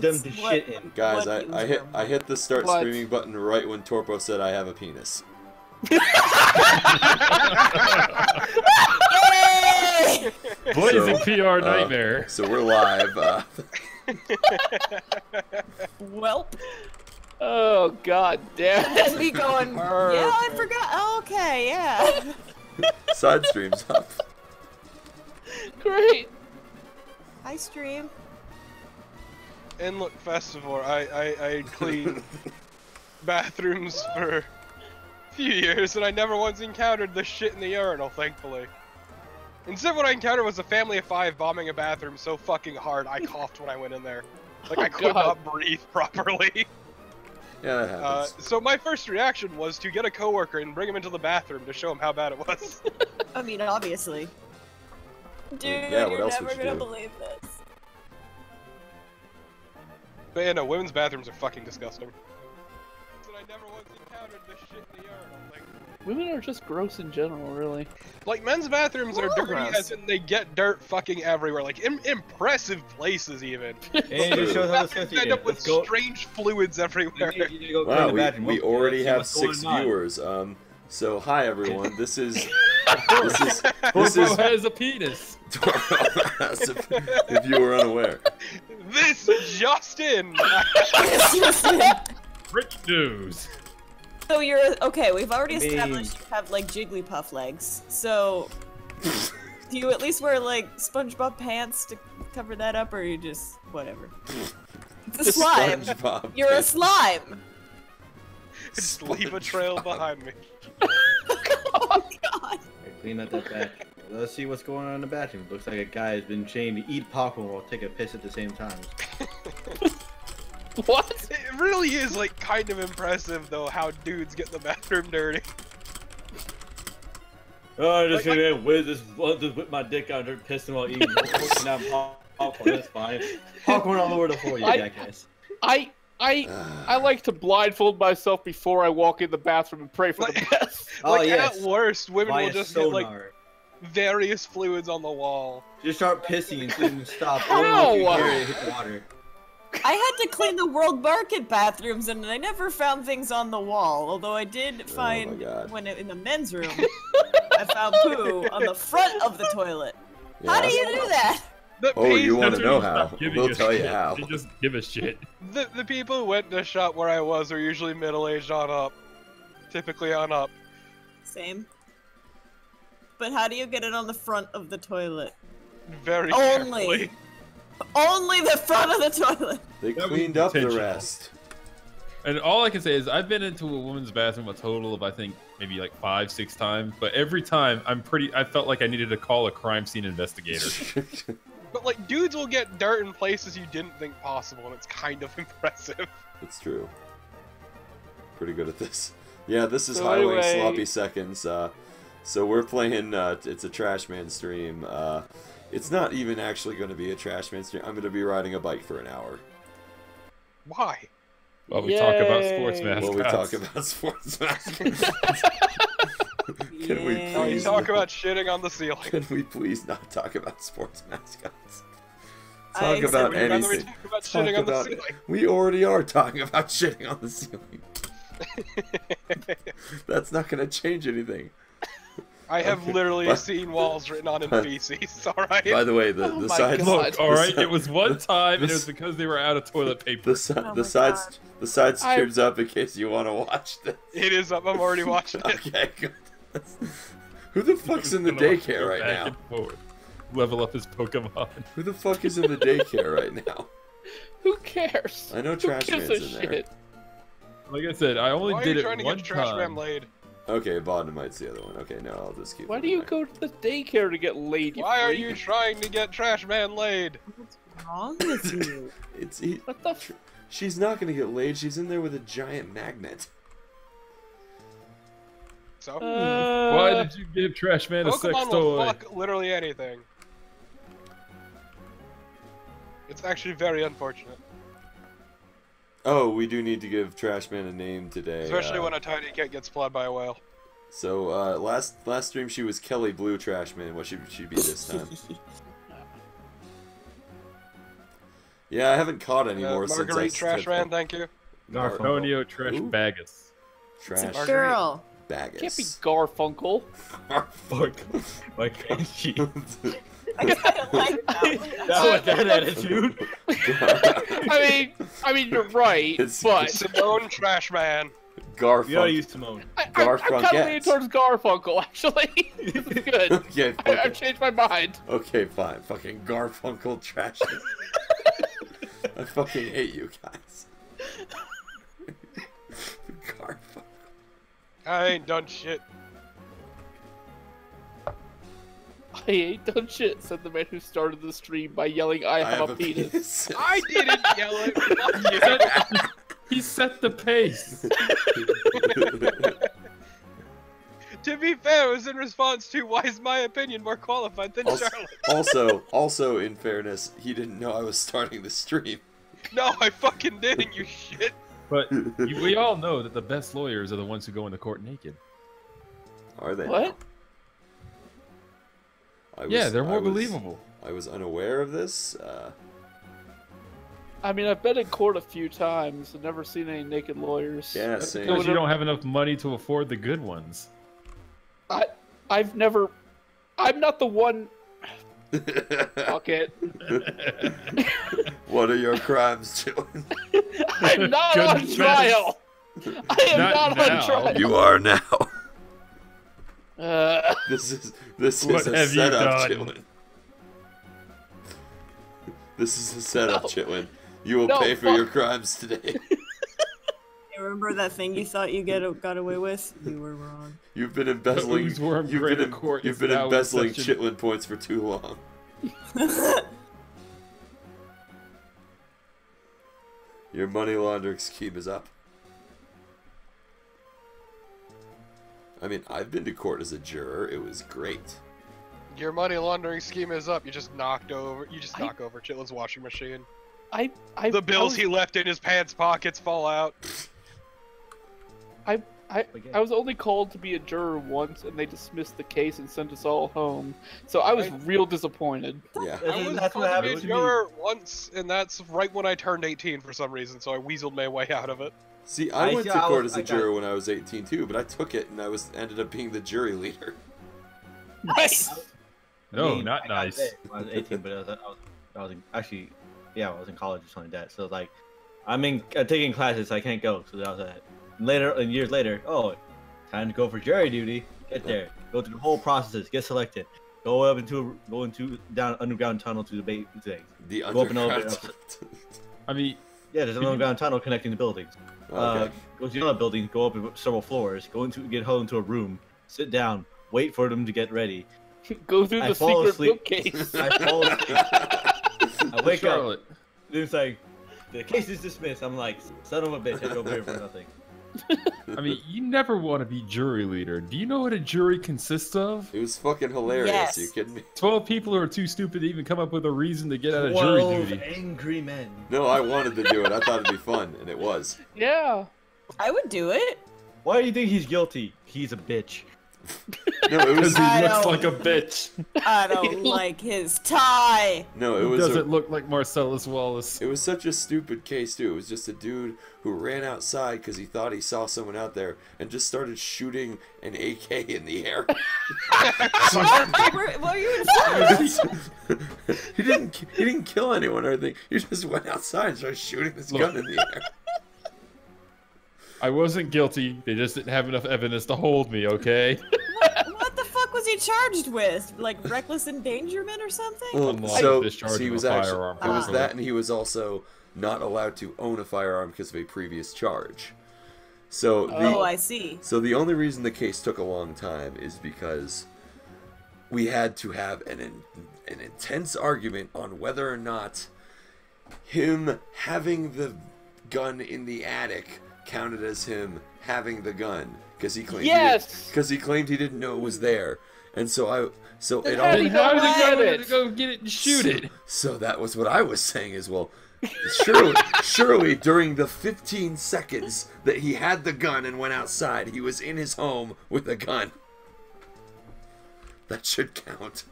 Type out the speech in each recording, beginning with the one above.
them to shit in. Guys, I hit the start What? screaming button right when Torpo said I have a penis. Yay! Blazing PR nightmare. So we're live. Welp. Oh god damn Then it. me going, yeah, I forgot. Oh, okay, yeah. Side streams up. Great. Hi, stream. And look, Festival, I cleaned bathrooms for a few years, and I never once encountered the shit in the urinal, thankfully. Instead, what I encountered was a family of 5 bombing a bathroom so fucking hard I coughed when I went in there. Like, I could not breathe properly. Yeah, that happens. So my first reaction was to get a coworker and bring him into the bathroom to show him how bad it was. I mean, obviously. Dude, yeah, what you're else never would you gonna do? believe this. But yeah, no, women's bathrooms are fucking disgusting. And I never once encountered the shit in the urinal. Like, Women are just gross in general, really. like men's bathrooms are dirty gross. as in they get dirt fucking everywhere. Like, impressive places even. And it just shows how You disgusting it end is. up with Let's go. strange fluids everywhere. You need to go clean Wow, the bathroom. we Okay, already let's see have what's 6 going on. viewers. So hi everyone. This is Torpo has a penis. if you were unaware. This just in. Rich news. So you're okay. We've already I mean- established you have like Jigglypuff legs. So do you at least wear like SpongeBob pants to cover that up, or you just whatever? It's a slime. SpongeBob. You're a slime. Just leave a trail behind me. Oh god. Alright, clean up that bathroom. Let's see what's going on in the bathroom. Looks like a guy has been chained to eat popcorn while take a piss at the same time. What? It really is like kind of impressive though how dudes get the bathroom dirty. Oh, I'm just Like- gonna whip my dick out and piss while eating down popcorn. That's fine. Popcorn all over the floor, you jackass. I like to blindfold myself before I walk in the bathroom and pray for the best. Oh, Like yes. at worst, women Via will just get like sonar. various fluids on the wall. Just start pissing and couldn't stop. Ow! Only if you hear it hit the water. I had to clean the World Market bathrooms, and I never found things on the wall. Although I did find God. when in the men's room, I found poo on the front of the toilet. How do Yeah. you do that? The Oh, you pa- want to That's know when you how? stop giving We'll a tell you shit. how. You just give a shit. the people who went to the shop where I was are usually middle-aged on up. Typically on up. Same. But how do you get it on the front of the toilet? Very Only. carefully. Only the front of the toilet. They That was cleaned up the intentional. rest. And all I can say is I've been into a woman's bathroom a total of I think maybe like 5-6 times, but every time I felt like I needed to call a crime scene investigator. But like dudes will get dirt in places you didn't think possible, and it's kind of impressive. It's true. Pretty good at this. Yeah, this is So Highway anyway- Sloppy Seconds. So we're playing, it's a Trashman stream. It's not even actually going to be a Trashman stream. I'm going to be riding a bike for an hour. Why? While we talk about Yay. sports mascots. While we talk about sports mascots. Can we Yeah. Oh, you please talk not- about shitting on the ceiling. Can we please not talk about sports mascots? I Talk accept about it. Rather we anything. talk about Talk shitting on the about- ceiling. We already are talking about shitting on the ceiling. That's not going to change anything. I have Okay, literally but- seen walls written on in but- feces, alright? By the way, the Oh my sides. God. Look, all right, the it was one time, and it this- was because they were out of toilet paper. Oh The my sides. The side streams up in case you want to watch this. It is up, I'm already watching it. Okay, good. Who the fuck's in the daycare right Back now? and forth. Level up his Pokemon. Who the fuck is in the daycare right now? Who cares? I know Who Trashman's gives a in there. shit? Like I said, I only Why are did you it trying to one get Trashman time. laid? Okay, Bottomite's the other one. Okay, no, I'll just keep. Why it do you there. go to the daycare to get laid? Why are freak? you trying to get Trashman laid? What's wrong with you? It's What the? F she's not gonna get laid. She's in there with a giant magnet. So? Why did you give Trashman a sex Pokemon will toy? fuck literally anything. It's actually very unfortunate. Oh, we do need to give Trashman a name today. Especially when a tiny cat gets plowed by a whale. So last stream she was Kelly Blue Trashman. What should she be this time? Yeah, I haven't caught any more since I Marguerite Trashman, thank you. Antonio Trash Ooh. Bagus. Trash It's a girl. Bagus. Can't be Garfunkel. Fuck. Why can't she? I kind of like that one. That with that attitude. I mean, you're right, It's- but Simone Trashman. Garfunkel. You gotta use Simone. I'm Garfunkel. kind of leaning towards Garfunkel, actually. This is good. Okay, I've changed my mind. okay, fine. Fucking Garfunkel trash. I fucking hate you guys. Garfunkel. I ain't done shit. I ain't done shit, said the man who started the stream by yelling, I have a penis. I didn't yell it. Fuck you. He set the pace. To be fair, it was in response to why is my opinion more qualified than Charlotte? Also, in fairness, he didn't know I was starting the stream. No, I fucking didn't, you shit. But we all know that the best lawyers are the ones who go into court naked. Are they? What? Yeah, they're more believable. I was unaware of this. I mean, I've been in court a few times and never seen any naked lawyers. Yeah, same. Because you don't have enough money to afford the good ones. I've never... I'm not the one... Fuck it. What are your crimes, children? I'm not Good on mess. trial! I am Not not, on now. trial! You are now. This This What is a have you setup, done? Chitlin. This is a setup, No. Chitlin. You will No, pay for fuck. your crimes today. You remember that thing you thought you got away with? You were wrong. You've been embezzling. UZworm You've Greater been, Court you've is been now in embezzling session. Chitlin points for too long. Your money laundering scheme is up. I mean, I've been to court as a juror. It was great. Your money laundering scheme is up. You just knock over Chitlin's washing machine. The bills he left in his pants pockets fall out. I was only called to be a juror once, and they dismissed the case and sent us all home. So I was real disappointed. Yeah. I was That's called what to be a happened to me. juror once, and that's right when I turned 18 for some reason, so I weaseled my way out of it. See, I went see, to I court was- as a I got- juror when I was 18 too, but I took it and I ended up being the jury leader. Nice. No, I mean, not I got nice. it when I was 18, but I was actually, yeah, I was in college or something like that. So like, I'm taking classes, so I can't go. So that was that. And years later, oh, time to go for jury duty. Get there, go through the whole process, get selected, go down underground tunnel to the base thing. The Go up an underground. elevator. I mean, Yeah, there's an underground tunnel connecting the buildings. Okay. Go to the other building, go up several floors, get held into a room, sit down, wait for them to get ready. Go through I the fall secret asleep. bookcase. I fall asleep. I wake up. Charlotte. It's like, the case is dismissed. I'm like, son of a bitch, I drove here for nothing. I mean, you never want to be jury leader. Do you know what a jury consists of? It was fucking hilarious. Yes. Are you kidding me? 12 people who are too stupid to even come up with a reason to get out of jury 12 duty. angry men. No, I wanted to do it. I thought it'd be fun, and it was. Yeah. I would do it. Why do you think he's guilty? He's a bitch. No, it was. Because he I looks don't- like a bitch. I don't like his tie. No, it He was. doesn't look like Marcellus Wallace. It was such a stupid case too. It was just a dude who ran outside because he thought he saw someone out there and just started shooting an AK in the air. What were you in He didn't kill anyone or anything. He just went outside and started shooting this gun in the air. I wasn't guilty. They just didn't have enough evidence to hold me, okay? What the fuck was he charged with? Like reckless endangerment or something? Unlike So discharging he was a actually firearm it was properly. that, and he was also not allowed to own a firearm because of a previous charge. So Oh, I see. So the only reason the case took a long time is because we had to have an intense argument on whether or not him having the gun in the attic counted as him having the gun because he claimed Yes! he claimed he didn't know it was there, and so it how all did Then he how did he get go it? to go get it and shoot it? So that was what I was saying as well. Surely during the 15 seconds that he had the gun and went outside, he was in his home with a gun. That should count.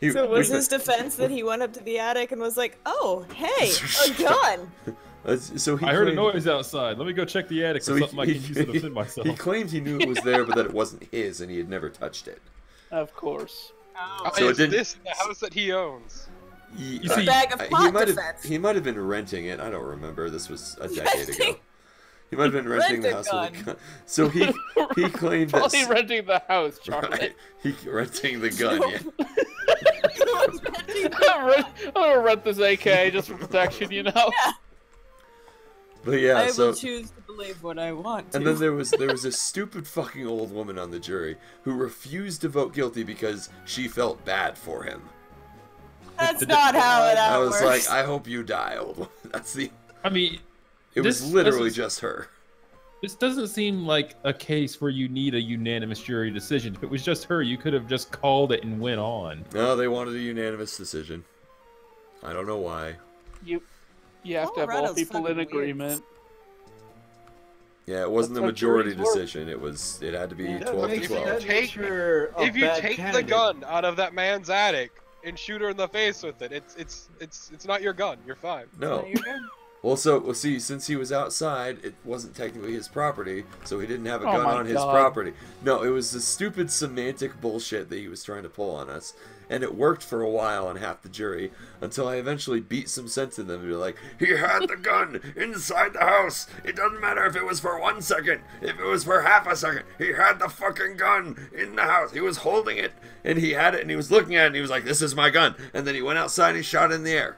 So was his defense that he went up to the attic and was like, "Oh, hey, a gun." So I heard a noise outside. Let me go check the attic for something I can use to defend myself. He claimed he knew it was there, but that it wasn't his, and he had never touched it. Of course. Oh. So is this the house that he owns? You see, bag of pot defense. He might have been renting it. I don't remember. This was a decade ago. He might have been renting the house with a gun. So he claimed that. Probably renting the house, Charlie. Right. He renting the gun. Yeah. I'm gonna rent this AK just for protection, you know. Yeah. But yeah, I so will choose to believe what I want to. and then there was a stupid fucking old woman on the jury who refused to vote guilty because she felt bad for him. That's not how it I was works. like, I hope you die, old woman. That's the. I mean, It was literally just her. This doesn't seem like a case where you need a unanimous jury decision. If it was just her, you could have just called it and went on. No, they wanted a unanimous decision. I don't know why. You have to have all Colorado's people in fucking weird. agreement. Yeah, it wasn't That's a how majority juries work. decision. It had to be Yeah, 12 to if you 12. take- If you take the gun out of that man's attic and shoot her in the face with it, it's not your gun. You're fine. No. Well, see, since he was outside, it wasn't technically his property, so he didn't have a Oh gun my on his God. property. No, it was the stupid semantic bullshit that he was trying to pull on us. And it worked for a while on half the jury, until I eventually beat some sense in them and be like, he had the gun inside the house. It doesn't matter if it was for 1 second, if it was for half a second. He had the fucking gun in the house. He was holding it, and he had it, and he was looking at it, and he was like, this is my gun. And then he went outside and he shot it in the air.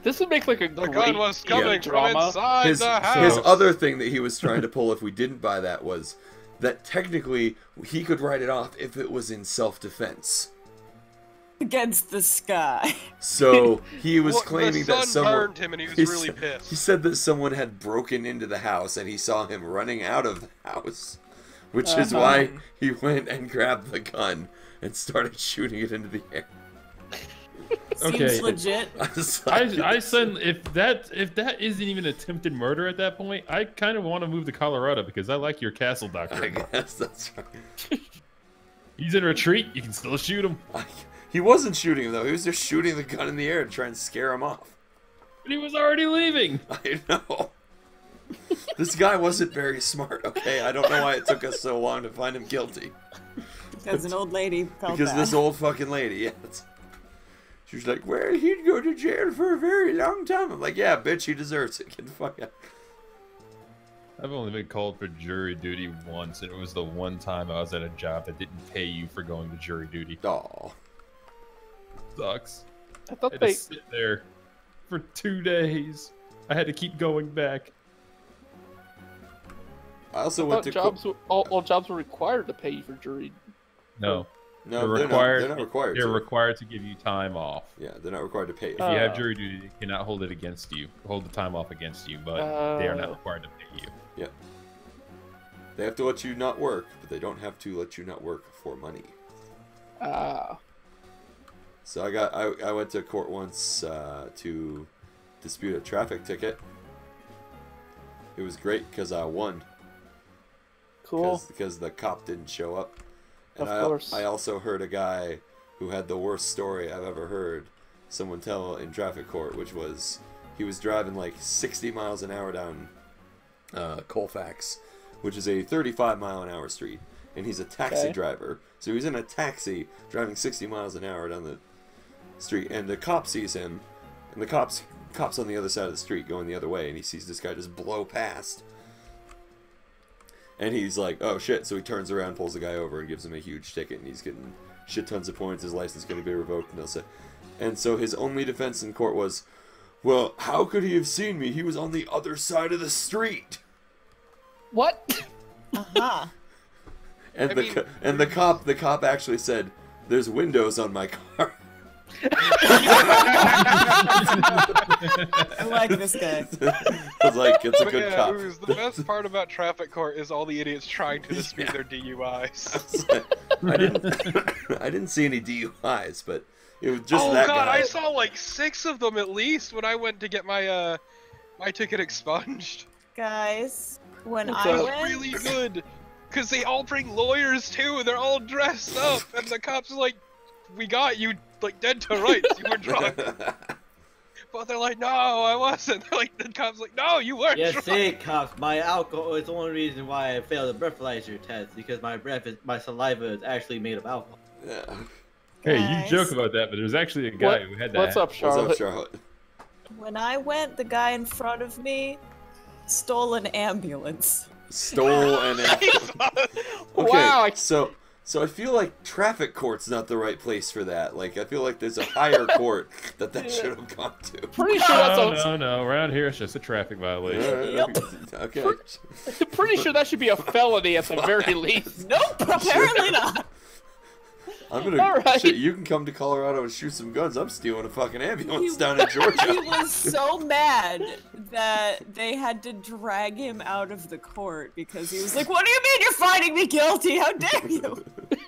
This would make like a The great gun was coming from drama. inside His the house. other thing that he was trying to pull if we didn't buy that was that technically he could write it off if it was in self-defense. Against the sky. So he was Well, claiming the sun that someone burned him and he was really pissed. He said that someone had broken into the house and he saw him running out of the house, which is why he went and grabbed the gun and started shooting it into the air. Seems Okay. legit. I said if that isn't even attempted murder at that point, I kind of want to move to Colorado because I like your castle I doctrine. guess that's right. He's in retreat. You can still shoot him. He wasn't shooting him though. He was just shooting the gun in the air to try and scare him off. But he was already leaving. I know. This guy wasn't very smart. Okay, I don't know why it took us so long to find him guilty. Because an old lady felt Because bad. this old fucking lady, yeah. She was like, well, he'd go to jail for a very long time. I'm like, yeah, bitch, he deserves it. Get the fuck out. I've only been called for jury duty once, and it was the one time I was at a job that didn't pay you for going to jury duty. Aw. Sucks. I I thought had they. to sit there for 2 days. I had to keep going back. I also I went thought to jobs. All jobs were required to pay you for jury. No, No, they're they're not required They're to. required to give you time off. Yeah, they're not required to pay. If you have jury duty, they cannot hold it against you. Hold the time off against you, but they are not required to pay you. Yeah. They have to let you not work, but they don't have to let you not work for money. So I went to court once to dispute a traffic ticket. It was great because I won. Cool. Because the cop didn't show up. And Of course. I also heard a guy who had the worst story I've ever heard someone tell in traffic court, which was he was driving like 60 miles an hour down Colfax, which is a 35-mile-an-hour street, and he's a taxi driver. So he's in a taxi driving 60 miles an hour down the street, and the cop sees him, and the cop's on the other side of the street going the other way, and he sees this guy just blow past. And he's like, oh shit, so he turns around, pulls the guy over, and gives him a huge ticket, and he's getting shit tons of points, his license is going to be revoked, and they'll say... And so his only defense in court was, well, how could he have seen me? He was on the other side of the street. What? Uh-huh. And I the cop actually said, there's windows on my car. I like this guy. I was like, it's a But good yeah, cop. the best part about traffic court is all the idiots trying to dispute their DUIs. I didn't see any DUIs, but it was just Oh that god, guy. I saw like 6 of them at least when I went to get my my ticket expunged. Guys, when What's I up? It's went... really good, cause they all bring lawyers too. They're all dressed up, and the cops are like, we got you like dead to rights. You were drunk. But they're like, no, I wasn't. They're like, the cops like, no, you weren't Yes, drunk. say cops. My alcohol is the only reason why I failed the breathalyzer test because my saliva is actually made of alcohol. Yeah. Hey, Guys. you joke about that, but there's actually a guy who had that. What's up, What's Charlotte? up, Charlotte? When I went, the guy in front of me stole an ambulance. Stole an ambulance. Okay, Wow, so I feel like traffic court's not the right place for that. Like, I feel like there's a higher court that should have gone to. Pretty sure that's No. Around here, it's just a traffic violation. Alright, okay. pretty sure that should be a felony at the very least. Nope, apparently not. I'm gonna. Alright. Shit, you can come to Colorado and shoot some guns. I'm stealing a fucking ambulance He- down in He Georgia. was so mad that they had to drag him out of the court because he was like, "What do you mean you're finding me guilty? How dare you?" It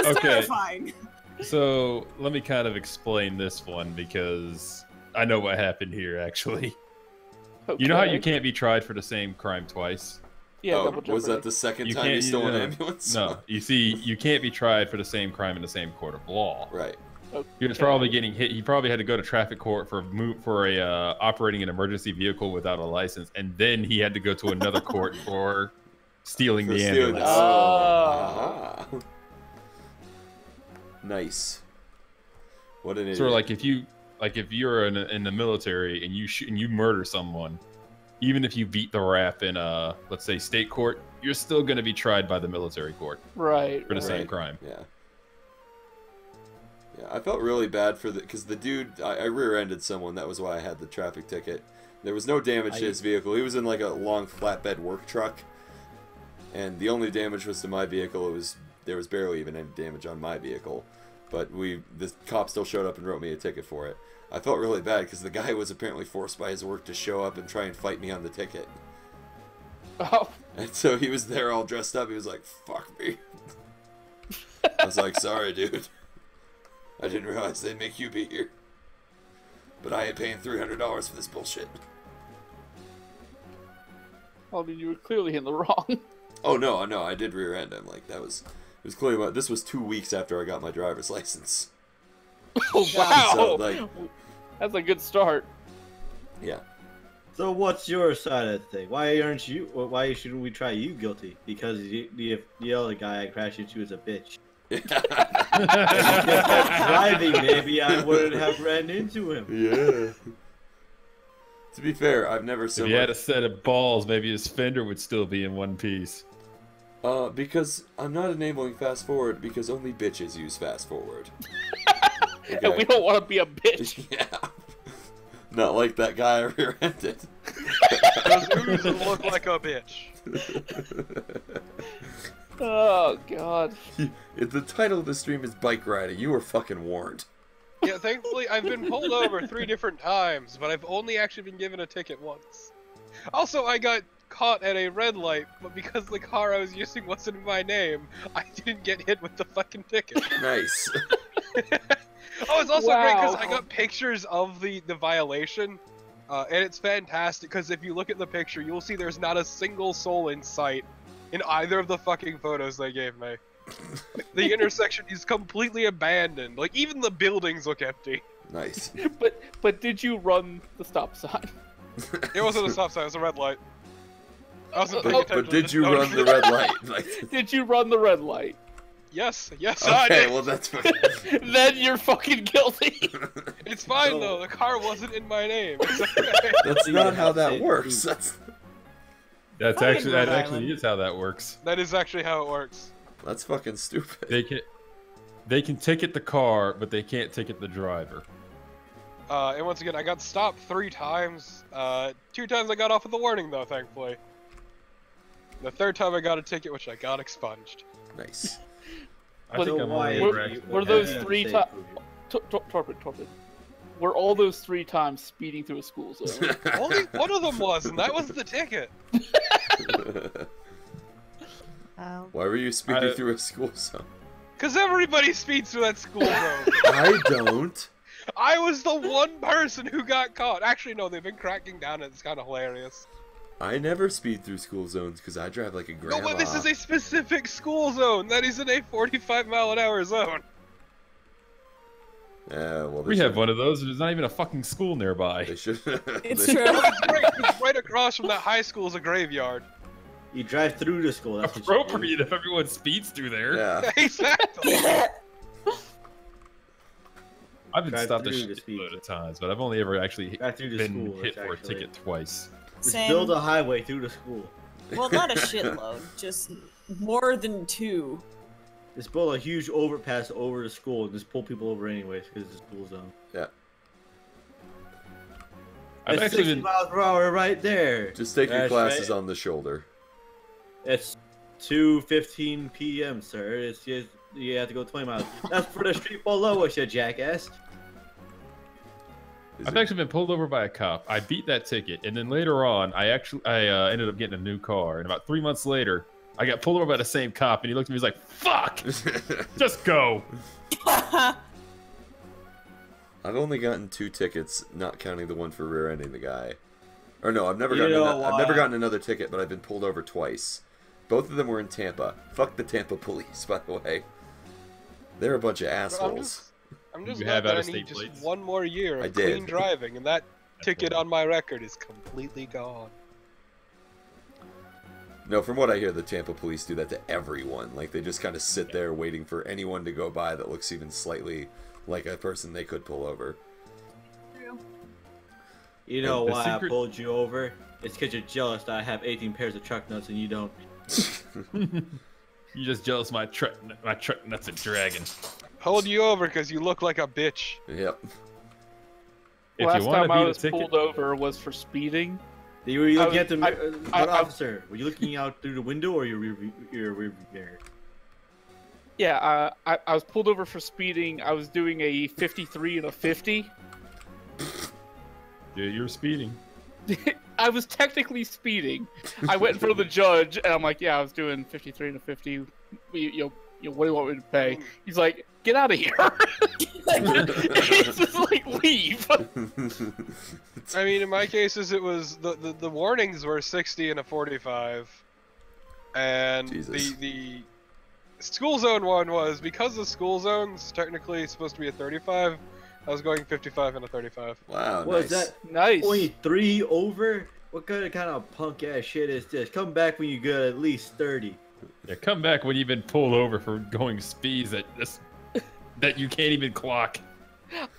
was Okay. terrifying. So let me kind of explain this one because I know what happened here. Actually, you know how you can't be tried for the same crime twice? Yeah, Oh, double was that jeopardy. the second You time you can't- stole an no. ambulance? No, you see, you can't be tried for the same crime in the same court of law. Right. He was probably getting hit. He probably had to go to traffic court for operating an emergency vehicle without a license, and then he had to go to another court for stealing For the stealing ambulance. the- Oh. aha. Nice. What an idiot. Sort of like if you're in the military and you murder someone, even if you beat the rap in let's say state court, you're still going to be tried by the military court Right. for the same Right. crime. Yeah. Yeah, I felt really bad because the dude, I rear-ended someone. That was why I had the traffic ticket. There was no damage to his vehicle. He was in like a long flatbed work truck, and the only damage was to my vehicle. There was barely even any damage on my vehicle, but the cop still showed up and wrote me a ticket for it. I felt really bad because the guy was apparently forced by his work to show up and try and fight me on the ticket. Oh, And so he was there all dressed up. He was like, "Fuck me." I was like, "Sorry, dude. I didn't realize they'd make you be here. But I ain't paying $300 for this bullshit." I mean, you were clearly in the wrong. Oh no, I did rear end him. Like it was clearly this was 2 weeks after I got my driver's license. Oh, wow. So like, That's a good start. yeah. So what's your side of the thing? Why shouldn't we try you guilty? Because the other guy I crashed into is a bitch. If I kept driving, maybe I wouldn't have ran into him. Yeah. To be fair, I've never If so he had a much, set of balls, maybe his fender would still be in one piece. because I'm not enabling fast forward because only bitches use fast forward. And we don't want to be a bitch. Yeah. Not like that guy I rear-ended. Those oozes look like a bitch. Oh, God. The title of the stream is Bike Riding. You were fucking warned. Yeah, thankfully I've been pulled over 3 different times, but I've only actually been given a ticket once. Also, I got caught at a red light, but because the car I was using wasn't in my name, I didn't get hit with the fucking ticket. Nice. Oh, it's also great because Wow. I got pictures of the violation, and it's fantastic because if you look at the picture, you'll see there's not a single soul in sight in either of the fucking photos they gave me. The intersection is completely abandoned. Like, even the buildings look empty. Nice. But did you run the stop sign? It wasn't a stop sign, it was a red light. I wasn't paying attention. But did you run the red light? Like, Did you run the red light? Yes, I okay, did. well that's fine. Then you're fucking guilty. It's fine So- though, the car wasn't in my name. It's okay. That's not how that works. That's That Fucking actually Rhode Island. is how that works. That is actually how it works. fucking stupid. They can ticket the car, but they can't ticket the driver. And once again, I got stopped 3 times. 2 times I got off with a warning though, thankfully. The 3rd time I got a ticket, which I got expunged. Nice. I But think I'm why- all were- right. were those 3 times? Torpid. Were all those 3 times speeding through a school zone? Only one of them was, and that was the ticket. Why were you speeding through a school zone? Cause everybody speeds through that school zone. I don't. I was the one person who got caught. Actually, no, they've been cracking down, and it's kind of hilarious. I never speed through school zones because I drive like a grandma. No, but this is a specific school zone. That is in a 45-mile-an-hour zone. Well, We have one of those, and there's not even a fucking school nearby. They should. It's they- true. Right across from that high school is a graveyard. You drive through the school. That's what you do. Appropriate if everyone speeds through there. Yeah. Exactly. I've been Drive stopped a through the shitload speed. of times, but I've only ever actually Drive through the been school. hit for a actually. ticket twice. Just Same. build a highway through the school. Well, not a shitload, just more than 2. Just build a huge overpass over the school and just pull people over anyways because it's a school zone. Yeah. I've That's actually 60 been. miles per hour right there. Just take your That's classes right. on the shoulder. It's 2:15 p.m., sir. It's just you have to go 20 miles. That's for the street below us, you jackass. Is I've it- actually been pulled over by a cop. I beat that ticket, and then later on, I ended up getting a new car. And about 3 months later, I got pulled over by the same cop, and he looked at me. He's like, "Fuck, just go." I've only gotten 2 tickets, not counting the one for rear-ending the guy. Or no, I've never You gotten. know I've never why? gotten another ticket, but I've been pulled over twice. Both of them were in Tampa. Fuck the Tampa police, by the way. They're a bunch of assholes. I'm just You glad have that I out-of-state need just plates? one more year I of did. clean driving, and that ticket on my record is completely gone. No, from what I hear, the Tampa police do that to everyone. Like, they just kind of sit there waiting for anyone to go by that looks even slightly like a person they could pull over. You know The why secret- I pulled you over? It's because you're jealous that I have 18 pairs of truck nuts and you don't. You just jealous my truck nuts are dragging. Hold you over because you look like a bitch. Yep. If Last you want time to I beat a was ticket, pulled over was for speeding. Were you looking I at the was- what I- officer? Were you looking out through the window or your rear mirror? Yeah, I was pulled over for speeding. I was doing a 53 and a 50. yeah, you're speeding. I was technically speeding. I went in front of the judge, and I'm like, "Yeah, I was doing 53 and a 50. What do you want me to pay?" He's like, "Get out of here!" He's just like, "Leave." I mean, in my cases, it was the warnings were 60 and a 45, and Jesus. the school zone one was because the school zone's technically supposed to be a 35. I was going 55 and a 35. Wow, Was nice. that Nice. only 3 over? What kind of punk ass shit is this? Come back when you get at least 30. Yeah, come back when you've been pulled over for going speeds that you can't even clock.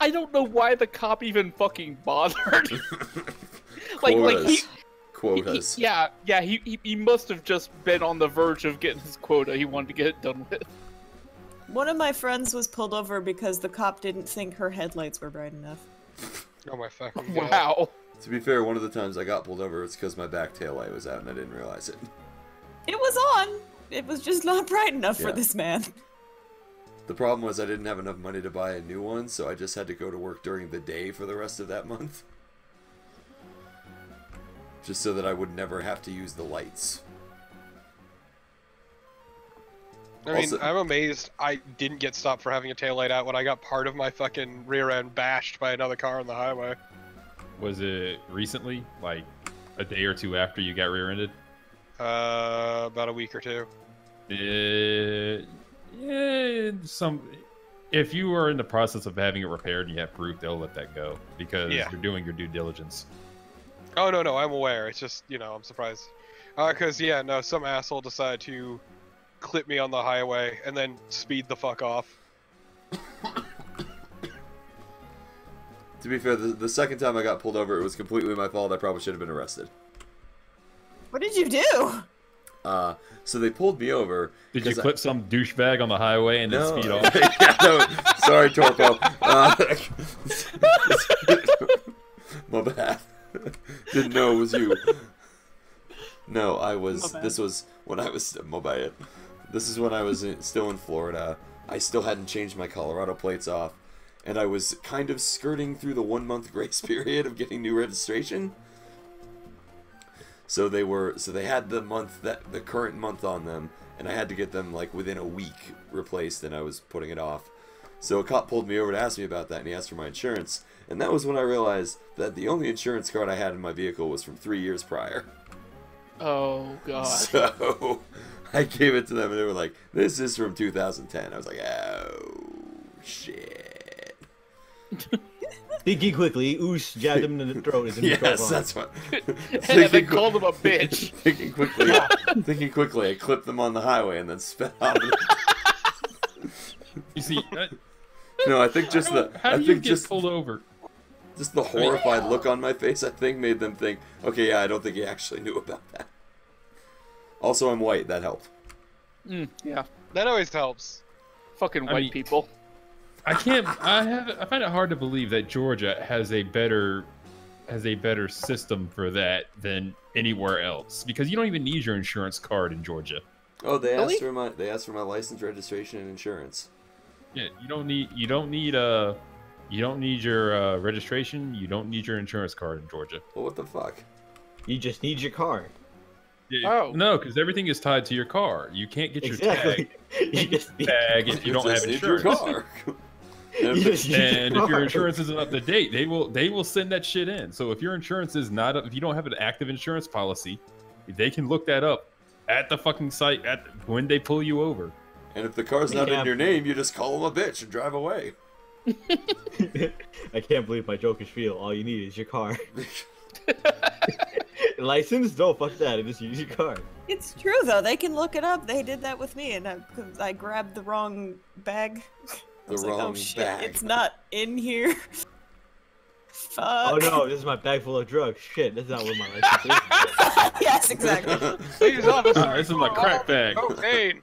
I don't know why the cop even fucking bothered. like he, Quotas. he must have just been on the verge of getting his quota. He wanted to get it done with. One of my friends was pulled over because the cop didn't think her headlights were bright enough. Oh my fucking god. Wow. To be fair, one of the times I got pulled over, it's because my back tail light was out and I didn't realize it. It was on. It was just not bright enough for Yeah. this man. The problem was I didn't have enough money to buy a new one, so I just had to go to work during the day for the rest of that month. Just so that I would never have to use the lights. I mean, Also- I'm amazed I didn't get stopped for having a taillight out when I got part of my fucking rear end bashed by another car on the highway. Was it recently, like a day or two after you got rear-ended? About a week or two. If you are in the process of having it repaired and you have proof, they'll let that go because Yeah. you're doing your due diligence. Oh, no, I'm aware. It's just, I'm surprised. Because, some asshole decided to clip me on the highway and then speed the fuck off. To be fair, the second time I got pulled over, it was completely my fault. I probably should have been arrested. What did you do? So they pulled me over. Did you 'cause clip some douchebag on the highway and then No. speed off? Yeah, no, sorry, Torpo. My bad. Didn't know it was you. No, I was. My bad. This was when I was. My bad. This is when I was still in Florida. I still hadn't changed my Colorado plates off, and I was kind of skirting through the 1 month grace period of getting new registration. So they had the current month on them, and I had to get them like within a week replaced, and I was putting it off. So a cop pulled me over to ask me about that, and he asked for my insurance, and that was when I realized that the only insurance card I had in my vehicle was from 3 years prior. Oh god. So I gave it to them, and they were like, "This is from 2010." I was like, "Oh shit." Thinking quickly, Oosh jabbed him in the throat. And then he drove Yes, on. that's what. And then called him a bitch. Thinking quickly. Thinking quickly, I clipped them on the highway and then sped off. You see, No, I think just the. how I do you think get just pulled over? Just the horrified look on my face, I think, made them think, okay, yeah, I don't think he actually knew about that. Also, I'm white. That helped. Yeah. That always helps. Fucking I white mean- people. I can't. I find it hard to believe that Georgia has a better system for that than anywhere else, because you don't even need your insurance card in Georgia. Oh, they Really? asked for my license, registration, and insurance. Yeah, you don't need your registration. You don't need your insurance card in Georgia. Well, what the fuck? You just need your car. Oh. No, because everything is tied to your car. You can't get your Exactly. You just need, tag if you don't have just need your insurance. car. you just need And your if your car. insurance isn't up to date, they will send that shit in. So if your insurance is not up, if you don't have an active insurance policy, they can look that up at the fucking site when they pull you over. And if the car's not Yeah. in your name, you just call them a bitch and drive away. I can't believe my joke is real. All you need is your car. License? No, fuck that. I just use your car. It's true though. They can look it up. They did that with me, and I grabbed the wrong bag. I was like, wrong oh, shit, bag. It's not in here. Fuck. Oh no, this is my bag full of drugs. Shit, that's not what my license is. Yes, exactly. Please, officer. This is my crack bag. Cocaine.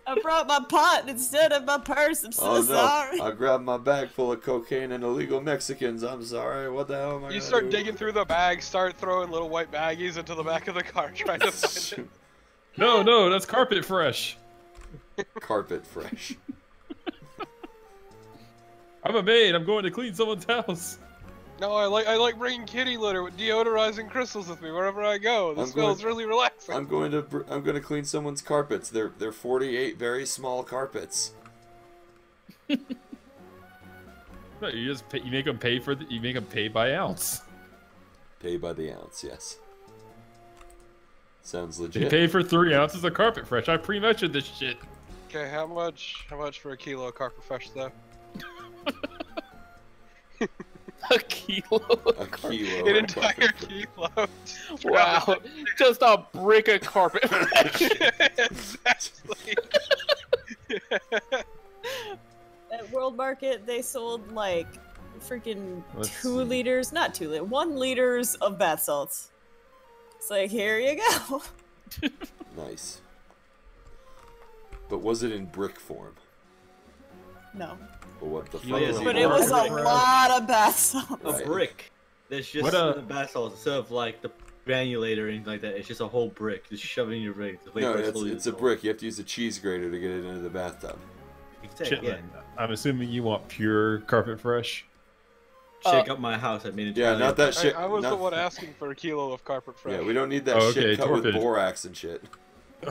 I brought my pot instead of my purse. I'm so Oh no! sorry. I grabbed my bag full of cocaine and illegal Mexicans. I'm sorry. What the hell am I You gonna start do? digging through the bag, start throwing little white baggies into the back of the car, trying to find it. No, that's carpet fresh. Carpet fresh. I'm a maid. I'm going to clean someone's house. No, I like bringing kitty litter with deodorizing crystals with me wherever I go. This I'm smells going- really relaxing. I'm going to clean someone's carpets. They're 48 very small carpets. No, you just you make them pay you make them pay by ounce. Pay by the ounce, yes. Sounds You legit. pay for 3 ounces of carpet fresh. I pre-measured this shit. Okay, how much for a kilo of carpet fresh though? A kilo. A kilo. An of entire carpet. kilo. Wow. Just a brick of carpet. Exactly. At World Market, they sold like freaking Let's 2 see. liters, not 2 liters, 1 liters of bath salts. It's like, here you go. Nice. But was it in brick form? No. Or what the Yeah, fuck? yes, was But it it in? was a Brick. lot of bath salts. A Right. brick. There's just What, the bath salts instead of like the granulator or anything like that. It's just a whole brick. Just shove it in your rig. Just wait No, for it it's, slowly to it's a dissolve. brick. You have to use a cheese grater to get it into the bathtub. Exactly. Yeah. Chitlin. I'm assuming you want pure carpet fresh. Shake up my house. I mean, it's Yeah, really- not that shit. I was the not- one asking for a kilo of carpet fresh. Yeah, we don't need that Oh, shit okay, cut with torpid. borax and shit.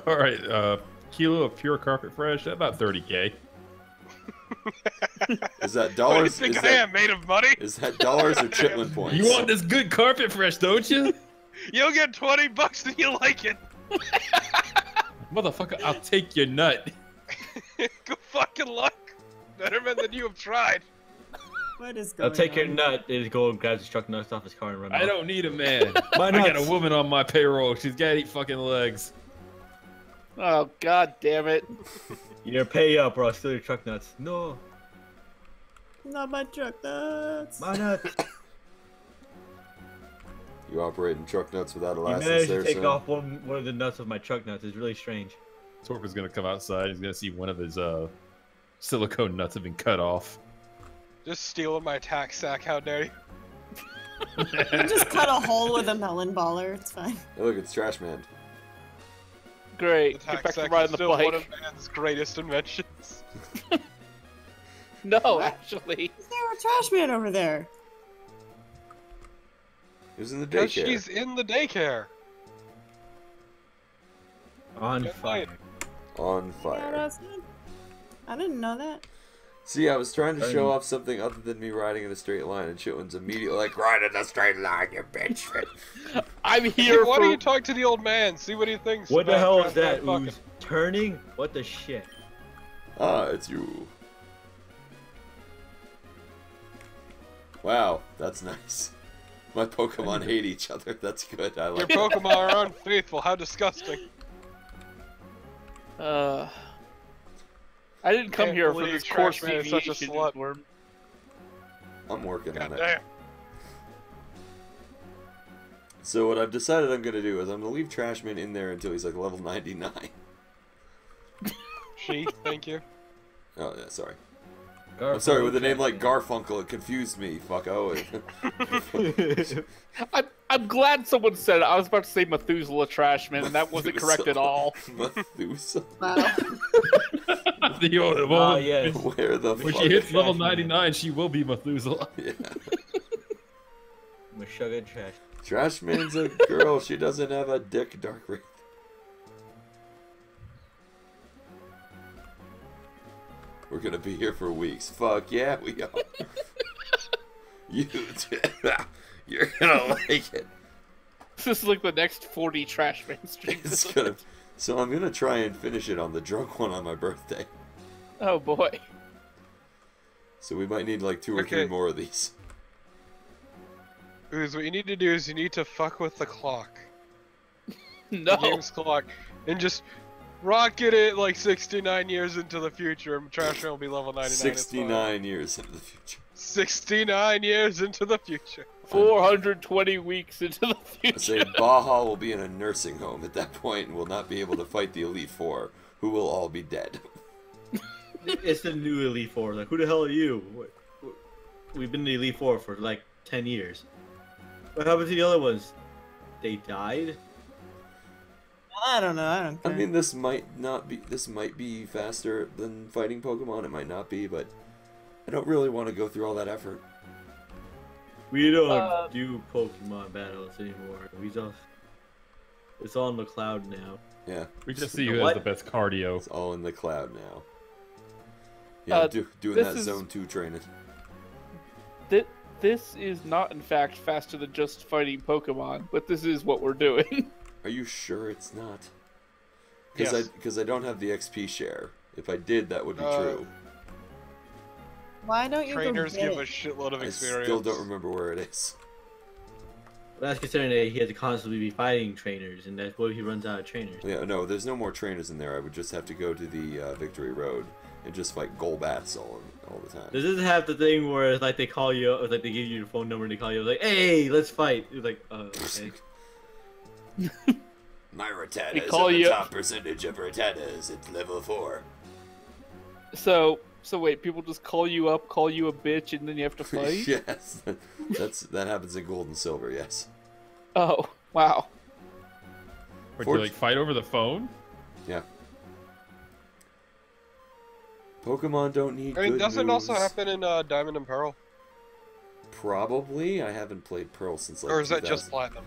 All right, kilo of pure carpet fresh, about 30K. Is that What do you dollars? think Is I that, am, made of money? is that dollars or chitlin points? You want this good carpet fresh, don't you? You'll get $20 if you like it. Motherfucker, I'll take your nut. Good fucking luck. Better men than you have tried. What is going I'll take your on? nut and go and grab his truck nuts off his car and run I off. don't need a man. My I got a nuts. woman on my payroll. She's got 8 fucking legs. Oh, god damn it. You're pay up or I'll steal your truck nuts. No. Not my truck nuts. My nuts. You operating truck nuts without a You license managed there, to take son? off one of the nuts of my truck nuts. It's really strange. Torp is gonna come outside. He's gonna see one of his silicone nuts have been cut off. Just stealing my tax sack, how dare you? You just cut a hole with a melon baller. It's fine. Hey, look, it's Trashman. The Great. Get tax back to sack is riding the still one of bike. man's greatest inventions. No, actually. Is there a trash man over there? He was in the Because daycare. she's in the daycare. On Good fire. night. On Yeah, fire. that's it. I didn't know that. See, I was trying to show off something other than me riding in a straight line, and Chitlin's immediately like, ride in a straight line, you bitch. I'm here Why for... don't you talk to the old man? See what he thinks. What the about hell trying is to that? fuck Who's turning? What the shit? Ah, it's you. Wow, that's nice. My Pokemon hate each other. That's good. I Your like that. Pokemon are unfaithful. How disgusting. I didn't come Can't here for believe this course Trashman is such a deviation, slut. UZworm. I'm working on God it. damn. So what I've decided I'm going to do is I'm going to leave Trashman in there until he's like level 99. Thank you. Oh, yeah, sorry. I'm sorry, with a name like Gar. Garfunkel, it confused me, fucko. I'm glad someone said it. I was about to say Methuselah Trashman, and that wasn't correct at all. Methuselah? Wow. The only Oh, woman. yes. Where the When fuck? she hits level Trashman. 99, she will be Methuselah. Yeah. Meshuggah trash. Trashman's a girl. She doesn't have a dick, Dark Wraith. We're gonna be here for weeks. Fuck yeah, we are. You're gonna like it. This is like the next 40 Trashman streams. It's gonna. So I'm gonna try and finish it on the drunk one on my birthday. Oh boy. So we might need like 2 or 3 Okay. more of these. Ooze, what you need to do is you need to fuck with the clock. No. The game's clock. And just rocket it like 69 years into the future and Trashman will be level 99. It's fine. 69 years into the future. 69 years into the future. 420 weeks into the I future. say Baja will be in a nursing home at that point and will not be able to fight the Elite Four, who will all be dead. It's the new Elite Four. Like, who the hell are you? We've been in the Elite Four for like 10 years. What happened to the other ones? They died? I don't know. I don't I care. mean, this might not be. This might be faster than fighting Pokemon. It might not be, but I don't really want to go through all that effort. We don't do Pokemon battles anymore. It's all in the cloud now. Yeah, We just see who has What? the best cardio. it's all in the cloud now. Yeah, doing this that is- Zone 2 training. This is not, in fact, faster than just fighting Pokemon, but this is what we're doing. Are you sure it's not? Yes. Because I don't have the XP share. If I did, that would be Uh, true. Why don't you Trainers go get give a it? shitload of I experience. still don't remember where it is. But that's considering that he had to constantly be fighting trainers, and that's why he runs out of trainers. Yeah, no, there's no more trainers in there. I would just have to go to the Victory Road and just fight Golbats all the time. Does this have the thing where it's like they call you, or like they give you your phone number and they call you, like, hey, let's fight? It's like, okay. My Rattata We is call at the you- top percentage of Rattatas. It's level 4. So wait, people just call you up, call you a bitch, and then you have to fight? Yes, that happens in Gold and Silver. Yes. Oh, wow. Or do you like fight over the phone? Yeah. Pokemon don't need. I mean, good doesn't it also moves. happen in Diamond and Pearl? Probably. I haven't played Pearl since like. Or is that 2000 just Platinum?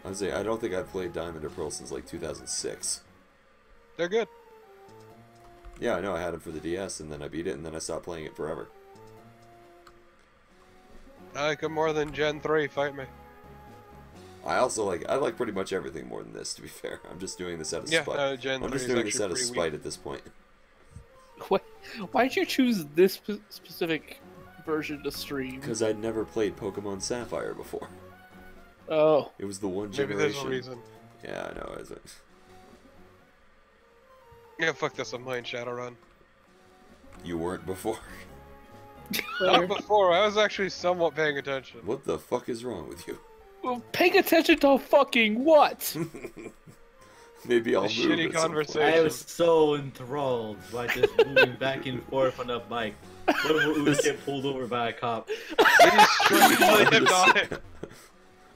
I was saying I don't think I've played Diamond or Pearl since like 2006. They're good. Yeah, I know. I had it for the DS, and then I beat it, and then I stopped playing it forever. I like them more than Gen 3, fight me. I like pretty much everything more than this. To be fair, I'm just doing this out of Yeah, spite. Gen 3 I'm just is doing actually this out of pretty spite weak. at this point. Why'd you choose this specific version to stream? Because I'd never played Pokemon Sapphire before. Oh. It was the one Maybe generation. there's a reason. Yeah, I know. Yeah, fuck this, I'm playing Shadowrun. You weren't before. Not before, I was actually somewhat paying attention. What the fuck is wrong with you? Well, paying attention to fucking what? Maybe I'll A move shitty at some point. conversation. I was so enthralled by just moving back and forth on the bike. What if Uzi get pulled over by a cop? It is strangely hypnotic.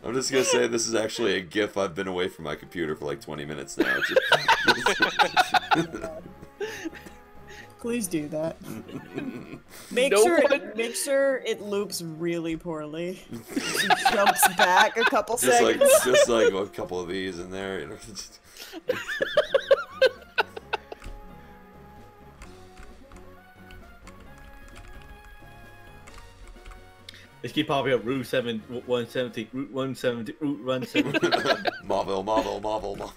I'm just gonna say this is actually a GIF. I've been away from my computer for like 20 minutes now. Please do that. No Make one- sure it loops really poorly. Jumps back a couple just like seconds. a couple of these in there. You know? They keep popping up Route 170, Route 170, Route 170. Marvel.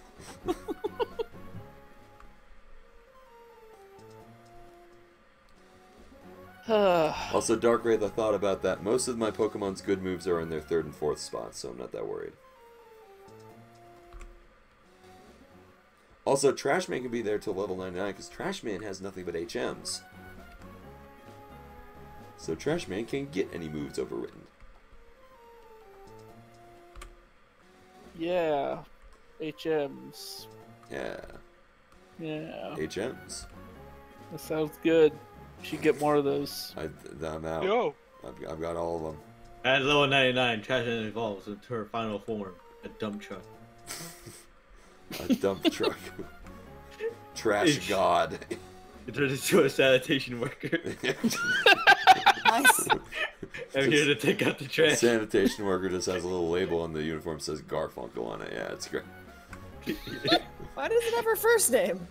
Also, Dark Wraith, I thought about that. Most of my Pokemon's good moves are in their 3rd and 4th spots, so I'm not that worried. Also, Trashman can be there till level 99, because Trashman has nothing but HMs. So Trashman can't get any moves overwritten. Yeah. HMs. Yeah. Yeah. HMs. That sounds good. Should get more of those. I'm out. Yo. I've got all of them. At level 99, Trashman evolves into her final form, a dump truck. A dump truck. Trash god. It turns into a sanitation worker. Nice. I'm here to take out the trash. Sanitation worker just has a little label on the uniform that says Garfunkel on it. Yeah, it's great. Why does it have her first name?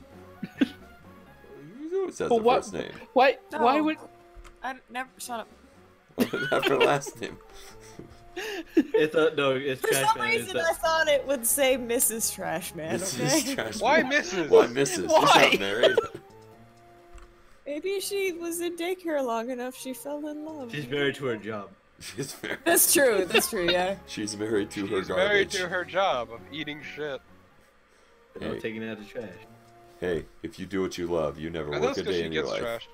It says Well, the what- first name. Why No. would... I never. Shut up. Not her last name. It's For some Trashman. reason, I thought it would say Mrs. Trashman. This Okay. is Trashman. Why Mrs.? Why Mrs.? Why? She's not married. Maybe she was in daycare long enough. She fell in love. She's married to her job. She's married. That's true. That's true. Yeah. She's married to her She's married garbage. to her job of eating shit. And Hey. taking it out of the trash. Hey, if you do what you love, you never And work that's a because day she in your gets life. trashed.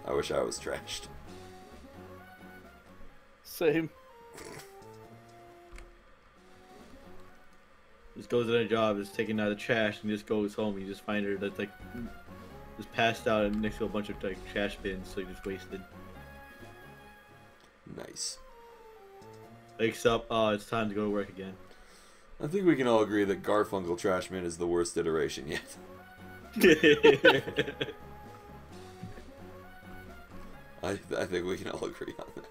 I wish I was trashed. Same. Just goes to her job, is taking out the trash, and just goes home. You just find her that's like just passed out next to a bunch of like trash bins, so you just wasted. Nice. Wakes up, oh, it's time to go to work again. I think we can all agree that Garfunkel Trashman is the worst iteration yet. I think we can all agree on that.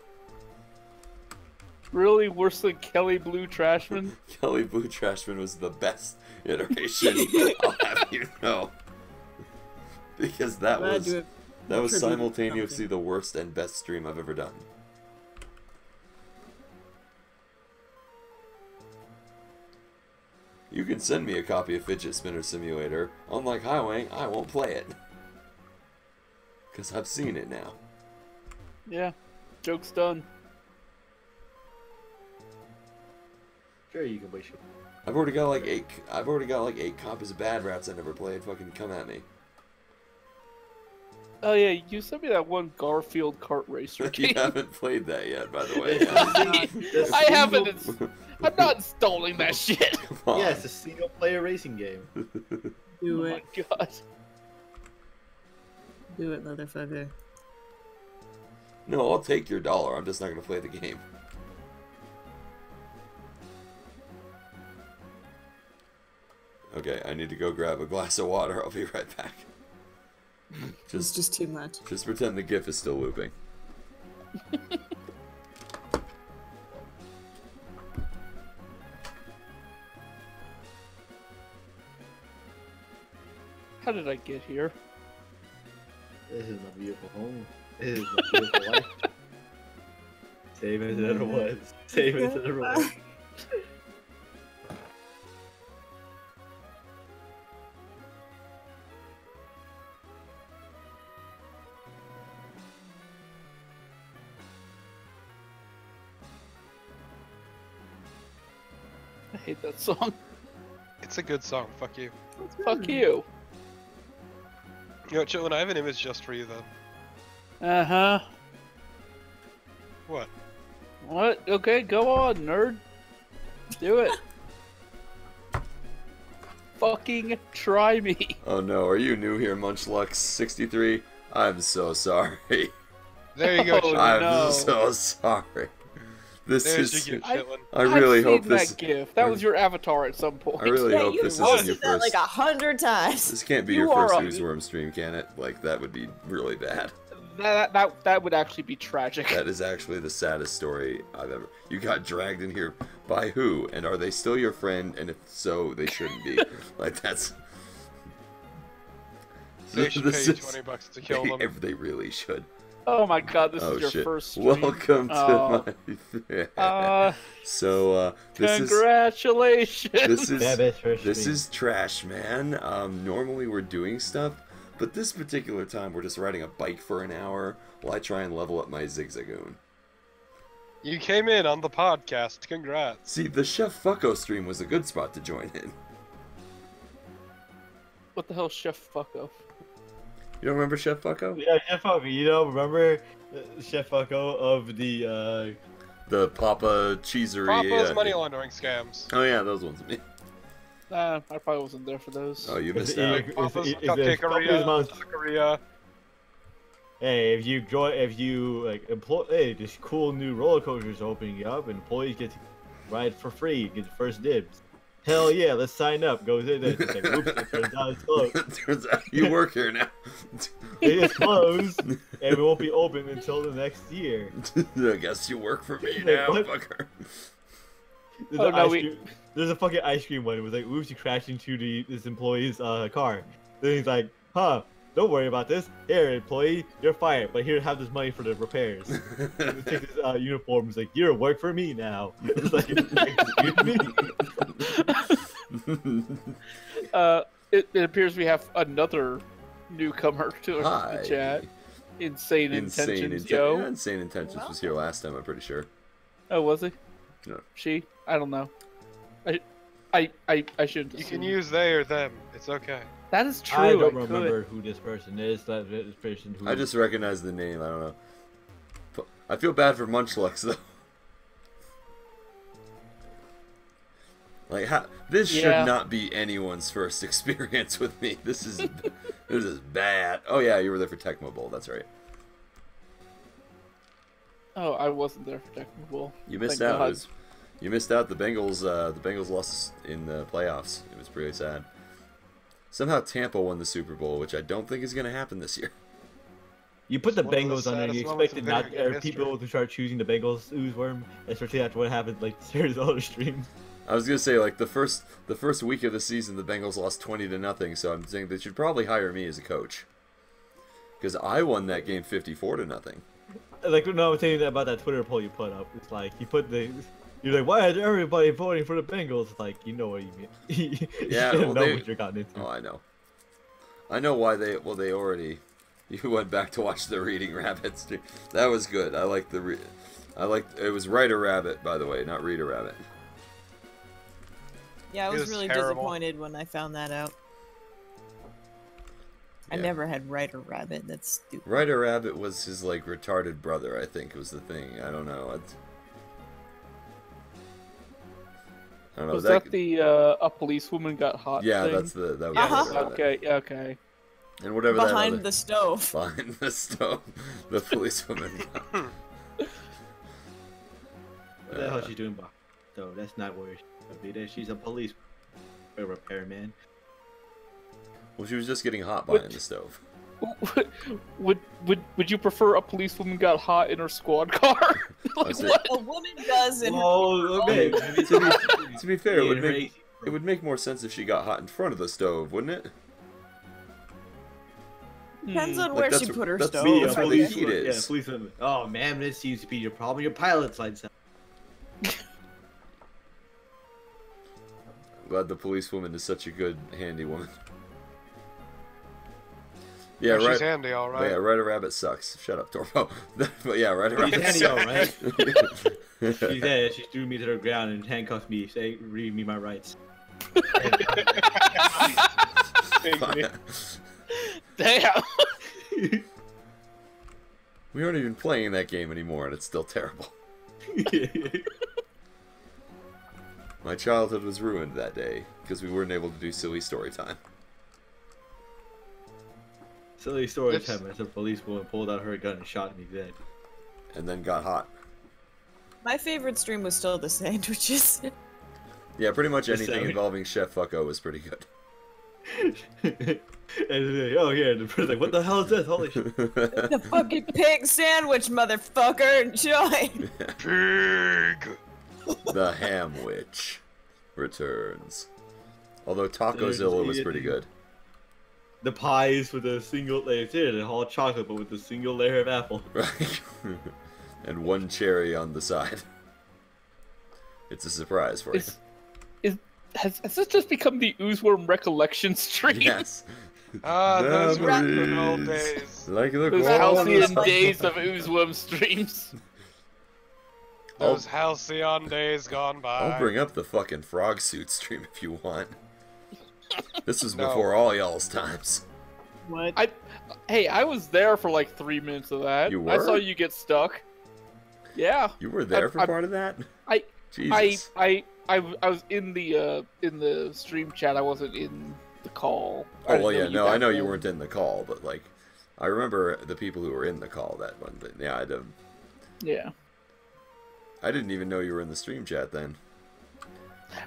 Really worse than Kelly Blue Trashman? Kelly Blue Trashman was the best iteration, I'll have you know. Because that Glad was you have contributed simultaneously something. the worst and best stream I've ever done. You can send me a copy of Fidget Spinner Simulator. Unlike Highway, I won't play it. Because I've seen it now. Yeah. Joke's done. Sure, you can waste your. I've already got like 8 copies of Bad Rats I never played. Fucking come at me. Oh yeah, you sent me that one Garfield kart racer You game. haven't played that yet, by the way. I haven't. I'm not installing that shit. Come on. Yeah, it's a single-player racing game. Do Oh it. my god. Do it, motherfucker. No, I'll take your $1. I'm just not gonna play the game. Okay, I need to go grab a glass of water. I'll be right back. It's just too much. Just pretend the GIF is still looping. How did I get here? This is my beautiful home. This is my beautiful life. Same as it ever was. Same as it ever was. I hate that song. It's a good song. Fuck you. Fuck you. You know what, Chitlin? I have an image just for you, then. Uh-huh. What? What? Okay, go on, nerd. Do it. Fucking try me. Oh no, are you new here, Munchlux63? I'm so sorry. There you go, Oh, Chitlin. I'm no. so sorry. This There's is. your gift, I- Chitlin. I really I've hope seen this. that GIF. That was your avatar at some point. I really Yeah, hope you this was. isn't your posted that first. like 100 times. This can't be You your first are a- UZworm stream, can it? Like that would be really bad. That would actually be tragic. That is actually the saddest story I've ever. You got dragged in here by who? And are they still your friend? And if so, they shouldn't be. Like that's. They should This pay you is- $20 to kill them. They really should. Oh my god, this Oh is your shit! first stream. Welcome to Oh. my. So this is Congratulations. this is Yeah, best first this stream. is Trash Man. Normally we're doing stuff, But this particular time, we're just riding a bike for an hour while I try and level up my Zigzagoon. You came in on the podcast. Congrats. See, the Chef Fucko stream was a good spot to join in. What the hell, Chef Fucko? You don't remember Chef Fucko? Yeah, Chef Fucko. You know, remember Chef Fucko of the Papa Cheesery. Papa's money laundering scams. Oh yeah, those ones. I probably wasn't there for those. Oh, you missed out. Papa's if cupcakeria, taqueria. Hey, if you like employ, hey, this cool new roller coaster is opening up, and employees get to ride for free, get first dibs. Hell yeah, let's sign up. Goes in there. It's like, whoops, it turns out it's closed. Turns out you work here now. It is closed, and it won't be open until the next year. I guess you work for me now, What? fucker. There's a fucking ice cream one. It was like, oops, you crashed into this employee's car. Then he's like, huh, don't worry about this. Here, employee, you're fired, but here, have this money for the repairs. And he takes his uniform. He's like, you're work for me now. It's like, excuse me? It appears we have another newcomer to the Hi. chat. Insane Intentions, yo. Yeah, Insane Intentions was here last time, I'm pretty sure. Oh, was he? No. She? I don't know. I shouldn't. You assume. can use they or them. It's okay. That is true. I don't could. remember who this person is. This person who. I just recognize the name, I don't know. I feel bad for Munchlux, though. Like, this should not be anyone's first experience with me. This is bad. Oh yeah, you were there for Tecmo Bowl, that's right. Oh, I wasn't there for Tecmo Bowl. You missed Thank out. God. You missed out. The Bengals lost in the playoffs. It was pretty sad. Somehow Tampa won the Super Bowl, which I don't think is going to happen this year. You put the One of the Bengals on there, you saddest moments expected of not video game people history. to start choosing the Bengals UZworm, especially after what happened like Sarah's other stream. I was gonna say, like, the first week of the season, the Bengals lost 20-0, so I'm saying they should probably hire me as a coach, because I won that game 54-0. Like, no, I'm saying that about that Twitter poll you put up. It's like you put the, you're like, why is everybody voting for the Bengals? It's like, you know what you mean. You Yeah, didn't well, know they- what you're gotten into. Oh, I know why they already. You went back to watch the Reading Rabbit stream. That was good. I liked it was Writer Rabbit, by the way, not Reader Rabbit. Yeah, I It was was really terrible. disappointed when I found that out. I Yeah. never had Writer Rabbit. That's stupid. Writer Rabbit was his, like, retarded brother, I think, was the thing. I don't know. I don't know. Was that the a policewoman got hot? Yeah, thing? that was Uh-huh. Writer Rabbit. Okay, okay. And whatever Behind that the stove. behind the stove, the policewoman. What the hell she's doing? So that's not where she should be there. She's a police repairman. Well, she was just getting hot behind the stove. Would you prefer a policewoman got hot in her squad car? I Like, said- what? A woman does in Oh, okay. To be fair, it Yeah, would make more sense if she got hot in front of the stove, wouldn't it? Depends on Like, where that's she what- put her that's stove. me, that's where the Okay. heat is. Yeah, policeman. Oh man, this seems to be your problem. Your pilot's lights out. I'm glad the policewoman is such a good, handy woman. Yeah, She's right. handy, all But yeah, right. Writer Rabbit sucks. Shut up, Torpo. But yeah, Writer She's Rabbit handy, all sucks. right. She's there. She threw me to the ground and handcuffed me, saying, "Read me my rights." Damn. We aren't even playing that game anymore, and it's still terrible. My childhood was ruined that day because we weren't able to do silly story time. Silly story It's- time as a policewoman pulled out her gun and shot me dead. And then got hot. My favorite stream was still the sandwiches. Yeah, pretty much The anything sandwich. involving Chef Fucko was pretty good. And then, oh yeah, the person's like, "What the hell is this? Holy shit!" The fucking pig sandwich, motherfucker! Enjoy! Pig. The Ham Witch returns. Although Tacozilla was pretty good. The pies with a single layer, it's all chocolate, but with a single layer of apple. Right. And one cherry on the side. It's a surprise for you. Has this just become the UZworm recollection stream? Yes. Ah, those were good Memories. old days. Like the Those corner halcyon store. days of UZworm streams. Those halcyon days gone by. I'll bring up the fucking frog suit stream if you want. This was No. before all y'all's times. What? Hey, I was there for like 3 minutes of that. You I were? saw you get stuck. Yeah. You were there for I- part of that? I- Jesus. I was in the stream chat. I wasn't in the call. I Oh, didn't well, know yeah, you no, I back know you then. weren't in the call, but, like, I remember the people who were in the call that one, but yeah, Yeah. I didn't even know you were in the stream chat then.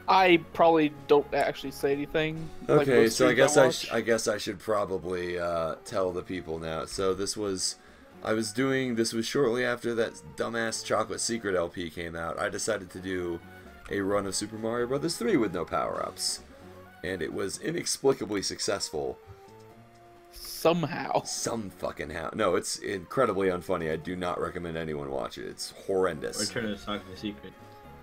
I probably don't actually say anything. like Okay, most so I streams guess watch. I guess I should probably tell the people now. So this was shortly after that dumbass Chocolate Secret LP came out. I decided to do a run of Super Mario Bros. 3 with no power-ups, and it was inexplicably successful. Somehow. Some fucking how. No, it's incredibly unfunny. I do not recommend anyone watch it. It's horrendous. Return of the Chocolate Secret.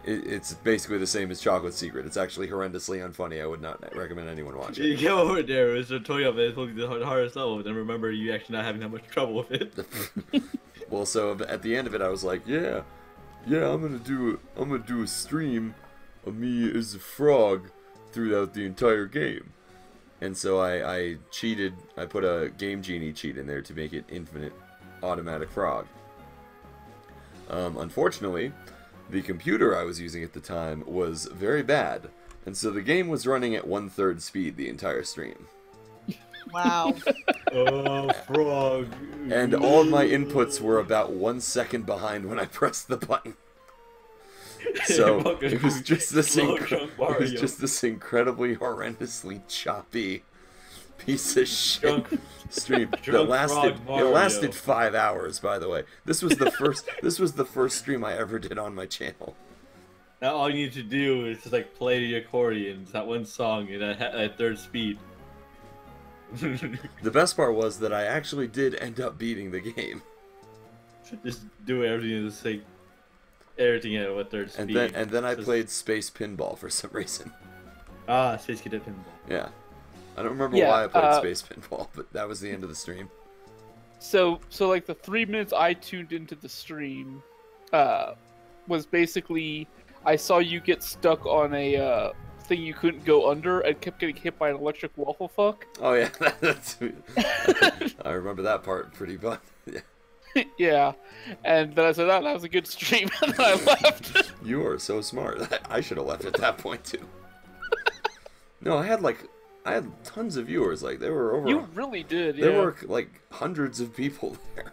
It's basically the same as Chocolate Secret. It's actually horrendously unfunny. I would not recommend anyone watch You it. came over there, it was a toy of it, it's the hardest level, and then remember you actually not having that much trouble with it. Well, so at the end of it, I was like, yeah, I'm gonna do a stream of me as a frog throughout the entire game. And so I cheated. I put a Game Genie cheat in there to make it infinite automatic frog. Unfortunately, the computer I was using at the time was very bad, and so the game was running at 1/3 speed the entire stream. Wow. Oh, frog. And all of my inputs were about 1 second behind when I pressed the button. So it was just this incredibly horrendously choppy piece of shit stream that lasted 5 hours. By the way, this was the first stream I ever did on my channel. Now all you need to do is just like play the accordion, that one song at third speed. The best part was that I actually did end up beating the game, Just do everything to say everything at what third speed. and then I played Space Pinball for some reason. Space Cadet Pinball. Yeah, I don't remember Yeah, why I played Space Pinball, but that was the end of the stream. So like the 3 minutes I tuned into the stream, was basically I saw you get stuck on a thing you couldn't go under and kept getting hit by an electric waffle fuck. Oh yeah, I remember that part pretty much. Yeah. Yeah, and then I said that was a good stream, and then I left. You are so smart. I should have left at that point too. No, I had tons of viewers. Like there were over. You really did. Yeah. There were like hundreds of people there.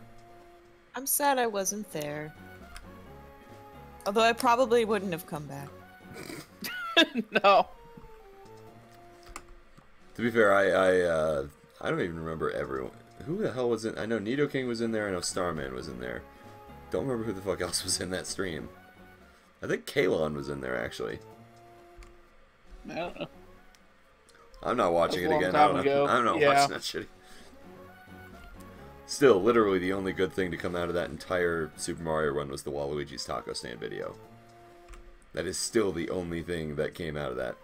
I'm sad I wasn't there. Although I probably wouldn't have come back. No. To be fair, I don't even remember everyone. Who the hell was in? I know Nido King was in there. I know Starman was in there. Don't remember who the fuck else was in that stream. I think Kalon was in there actually. I don't know. I'm not watching That it was a again. long I time don't know. ago. I'm not Yeah. watching that shit. Still, literally the only good thing to come out of that entire Super Mario run was the Waluigi's taco stand video. That is still the only thing that came out of that.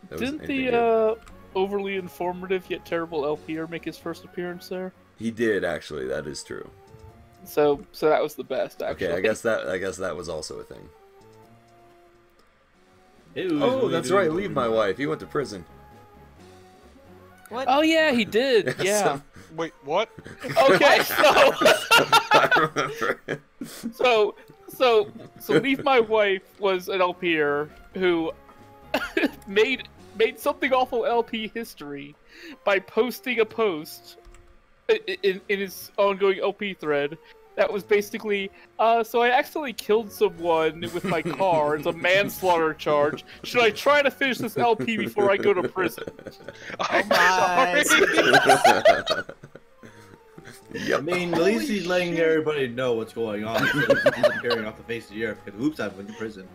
That was Didn't anything good. the overly informative yet terrible LPR make his first appearance there? He did actually. That is true. So that was the best. Actually. Okay, I guess that was also a thing. Oh, That's right. Leave my wife. He went to prison. What? Oh yeah, he did. Yeah. Some- Wait, what? Okay, so I remember. so Leave My Wife was an LPer who made something awful LP history by posting a post in his ongoing LP thread that was basically, so I accidentally killed someone with my car. It's a manslaughter charge. Should I try to finish this LP before I go to prison? I'm my. sorry. Yep. I mean, at least he's letting everybody know what's going on. He's disappearing off the face of the earth because oops, I went to prison.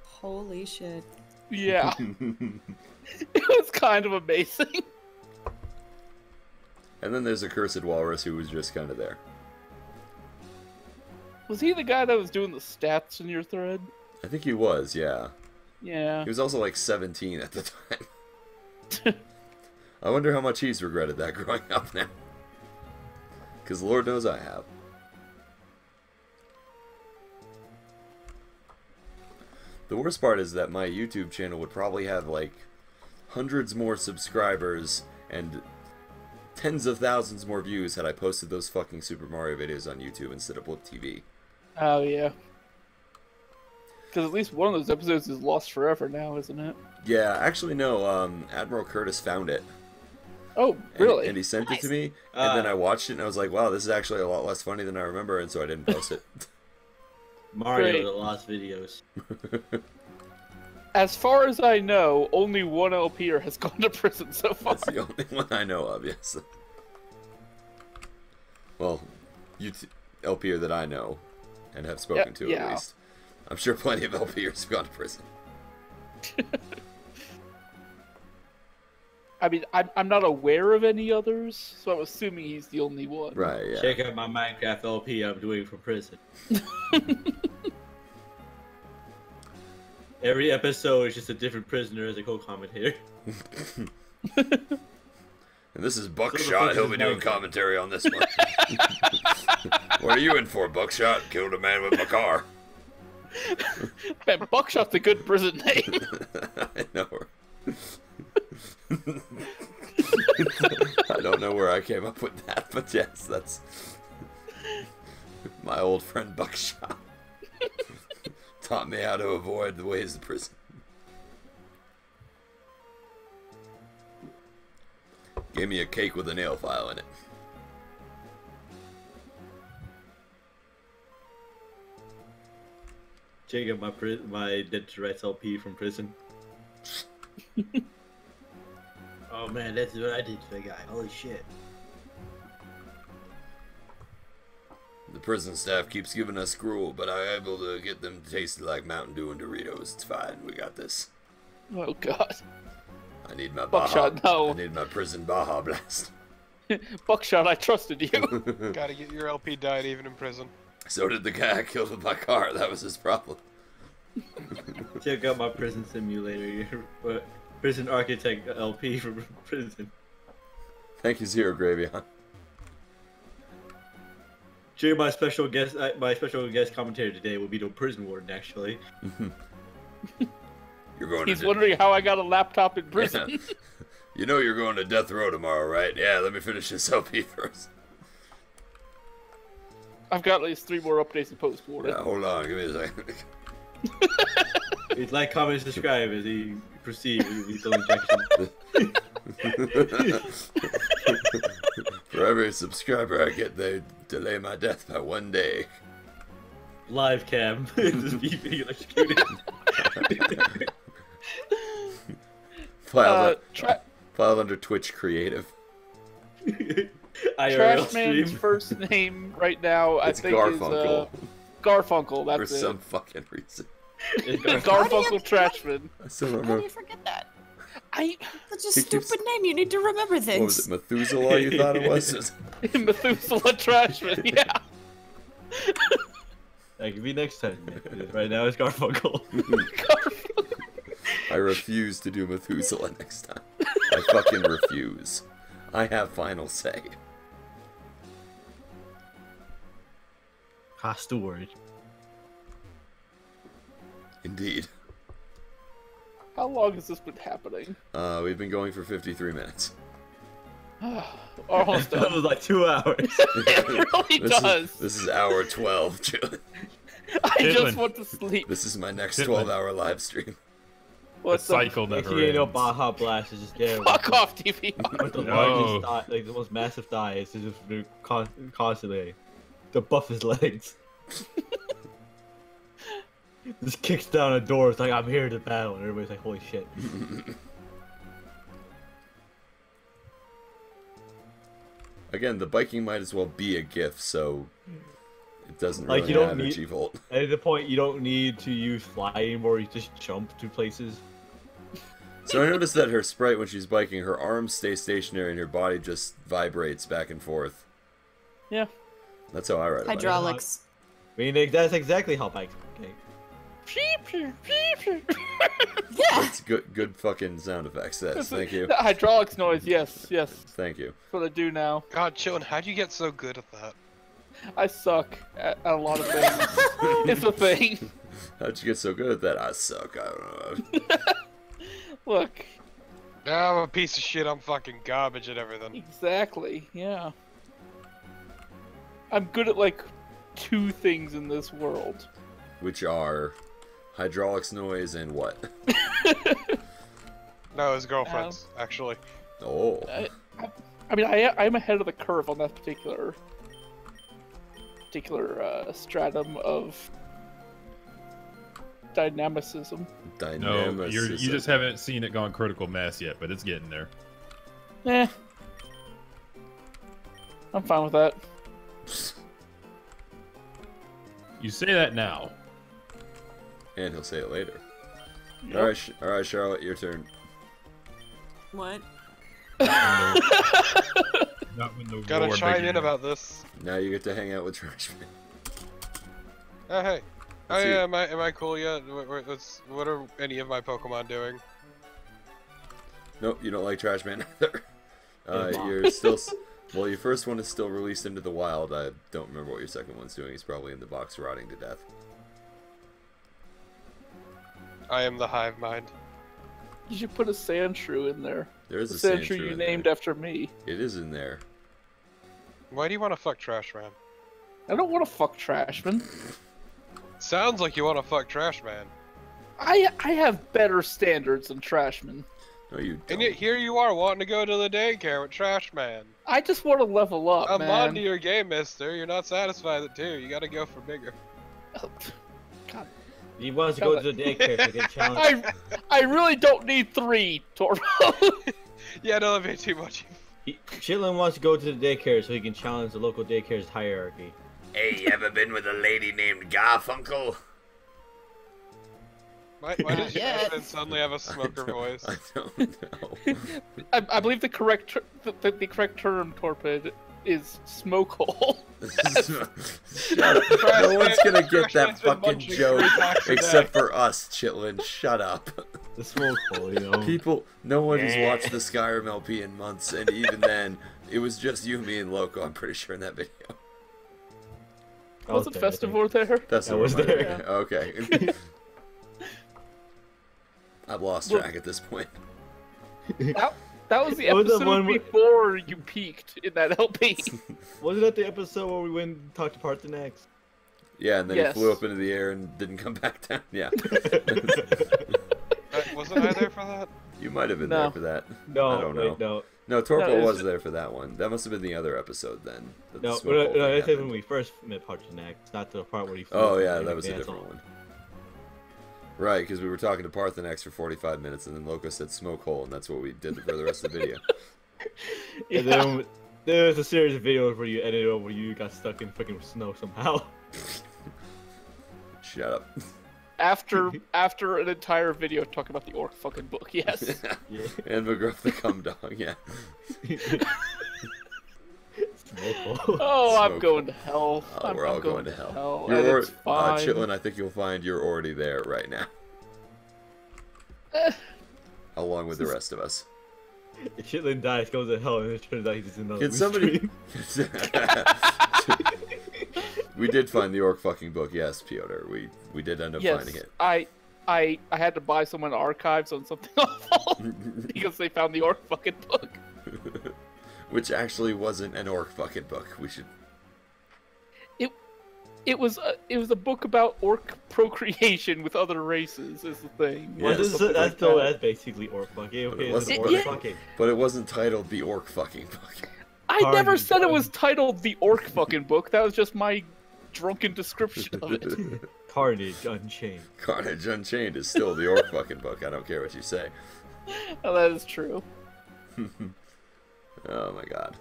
Holy shit. Yeah. It was kind of amazing. And then there's a cursed walrus who was just kind of there. Was he the guy that was doing the stats in your thread? I think he was, yeah. Yeah. He was also like 17 at the time. I wonder how much he's regretted that growing up now. Because Lord knows I have. The worst part is that my YouTube channel would probably have like hundreds more subscribers and tens of thousands more views had I posted those fucking Super Mario videos on YouTube instead of Blip TV. Oh, yeah. Because at least one of those episodes is lost forever now, isn't it? Yeah, actually no, Admiral Curtis found it. Oh, really? And he sent it to me, and then I watched it and I was like, wow, this is actually a lot less funny than I remember, and so I didn't post it. Mario Great. the Lost Videos. As far as I know, only one LPer has gone to prison so far. That's the only one I know of, yes. Well, LPer that I know and have spoken to at least. I'm sure plenty of LPers have gone to prison. I mean, I'm not aware of any others, so I'm assuming he's the only one. Right, yeah. Check out my Minecraft LP I'm doing from prison. Every episode is just a different prisoner as a co-commentator. And this is Buckshot. He'll be doing commentary on this one. What are you in for, Buckshot? Killed a man with my car. Man, Buckshot's a good prison name. I know. I don't know where I came up with that, but yes, that's my old friend Buckshot. Taught me how to avoid the ways of prison. Gave me a cake with a nail file in it. Check out my Dead to Rights LP from prison. Oh man, that's what I did to the guy. Holy shit. The prison staff keeps giving us gruel, but I'm able to get them to taste like Mountain Dew and Doritos. It's fine. We got this. Oh, God. I need my Buckshot, Baja. no. I need my prison Baja Blast. Buckshot, I trusted you. Gotta get your LP died even in prison. So did the guy I killed with my car. That was his problem. Check out my prison simulator. Prison Architect LP from prison. Thank you, Zero Graveyon. Sure, my special guest commentator today will be the prison warden. Actually, You're going. He's wondering how I got a laptop in Yeah. prison. You know you're going to death row tomorrow, right? Yeah. Let me finish this LP first. I've got at least 3 more updates to post for it. Yeah, hold on. Give me a second. it's like, comment, subscribe as he proceeds with lethal injection. For every subscriber I get, they delay my death by 1 day. Live cam, just be being electrocuted. Filed under Twitch Creative. IRL Trashman's stream. first name right now, I It's think, Garfunkel. is Garfunkel. That's For it. some fucking reason. Garfunkel Trashman. I still How remember. do you forget that? I Such a stupid name. You need to remember things. What was it, Methuselah you thought it was? Methuselah Trashman. Yeah. That could be next time. Right now it's Garfunkel. I refuse to do Methuselah next time. I fucking refuse. I have final say. Hostile word. Indeed. How long has this been happening? We've been going for 53 minutes. Almost That done. was like 2 hours. It really does. This is hour 12, Julie. I just Caitlin. want to sleep. This is my next Caitlin. 12-hour live stream. What's the up? cycle never Actually, you know, ends. Baja Blast is just there. Fuck off, DVR. With the No. largest thigh, like the most massive thigh, it's just constantly the buffest legs. Just kicks down a door. It's like, I'm here to battle, and everybody's like, holy shit. Again, the biking might as well be a gift, so it doesn't really Like, you don't have need- a G-Volt. At the point, you don't need to use fly anymore. You just jump to places. So I noticed that her sprite, when she's biking, her arms stay stationary and her body just vibrates back and forth. Yeah. That's how I ride a bike. Hydraulics. I mean, that's exactly how bikes work. Okay? Yeah. That's good fucking sound effects. Thank you. The hydraulics noise, yes. Thank you. That's what I do now. God, Chillin, how'd you get so good at that? I suck at a lot of things. It's a thing. How'd you get so good at that? I suck. I don't know. Look. I'm a piece of shit. I'm fucking garbage at everything. Exactly, yeah. I'm good at like 2 things in this world. Which are hydraulics noise and what? No, his girlfriend's, actually. Oh. I mean, I'm ahead of the curve on that particular stratum of dynamicism. No, you just haven't seen it gone critical mass yet, but it's getting there. Eh. I'm fine with that. You say that now. And he'll say it later. Yep. All right, Charlotte, your turn. What? Not when the Gotta war chime in begins. about this. Now you get to hang out with Trashman. Oh, hey. Oh, Let's see. yeah, am I cool yet? What are any of my Pokemon doing? Nope, you don't like Trashman either. You're still. Well, your first one is still released into the wild. I don't remember what your second one's doing. He's probably in the box rotting to death. I am the hive mind. You should put a Sandshrew in there. There is The a Sandshrew Sandshrew you in named there. after me. It is in there. Why do you want to fuck Trashman? I don't want to fuck Trashman. Sounds like you want to fuck Trashman. I have better standards than Trashman. No, you don't. And yet here you are wanting to go to the daycare with Trashman. I just want to level up, I'm man. on to your game, mister. You're not satisfied with 2. You gotta go for bigger. God, He wants to go to the daycare to get challenged. I really don't need 3, Toro. Yeah, no, that'd be too much. Chitlin wants to go to the daycare so he can challenge the local daycare's hierarchy. Hey, you ever been with a lady named Garfunkel? Why did you yet. then suddenly have a smoker voice? I don't know. I believe the correct the correct term, Torpid, is smoke hole. Shut up. No one's gonna get that Trashman's been fucking munching joke 3 times a except day. for us, Chitlin. Shut up. The smoke hole, you know. People, no one has watched the Skyrim LP in months, and even then, it was just you, me, and Loco. I'm pretty sure in that video. Wasn't Okay, I think. Festivore there? That's That the was one. there. Okay. I've lost track at this point. That was the That was the episode one where- before you peaked in that LP. Wasn't that the episode where we went and talked to Parthenax? Yeah, and then Yes. he flew up into the air and didn't come back down. Yeah. Wasn't I there for that? You might have been No. there for that. No, I don't know. wait, no. No, Torpo No, was it's- there for that one. That must have been the other episode then. that the No, smoke hole thing that's when happened. we first met Parthenax, not the part where he flew Oh up yeah, and that was a danced different on. one. Right, because we were talking to Parthenax for 45 minutes, and then Loco said smoke hole, and that's what we did for the rest of the video. And then there was a series of videos where you edited over where you got stuck in freaking snow somehow. Shut up. After an entire video talking about the orc fucking book, yes. Yeah. And McGruff the cum dog, yeah. Smoke hole. Oh, I'm Smoke. going to hell. Oh, we're I'm all going to hell. and You're it's fine. Chitlin, I think you'll find you're already there right now. Eh. Along with the rest of us. Chitlin dies, goes to hell, and it turns out he's just another Can somebody... stream. We did find the orc fucking book, yes, Piotr. We did end up Yes, finding it. I had to buy someone archives on something awful because they found the orc fucking book. Which actually wasn't an orc fucking book. We should... It was a book about orc procreation with other races. Is the thing. Yeah, Well, this is, Something that's, like that. that's basically orc fucking. But it Okay, it's wasn't- orc Yeah. fucking. But it wasn't titled the orc fucking book. I never Carnage. said it was titled the orc fucking book. That was just my drunken description of it. Carnage Unchained. Carnage Unchained is still the orc fucking book. I don't care what you say. Oh, that is true. Oh my god.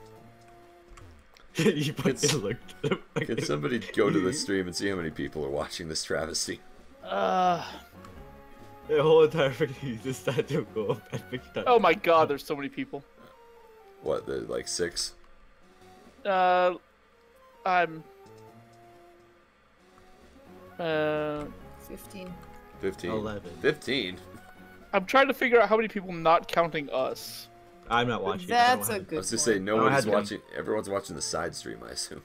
You fucking looked. Can somebody go to the stream and see how many people are watching this travesty? The whole entire freaking just had to go up and pick it up. Oh my god, there's so many people. What, the like 6? I'm 15. 15. 11. 15? I'm trying to figure out how many people not counting us. I'm not watching. That's I a don't good I was just point. saying, nobody's have to- watching. Everyone's watching the side stream, I assume.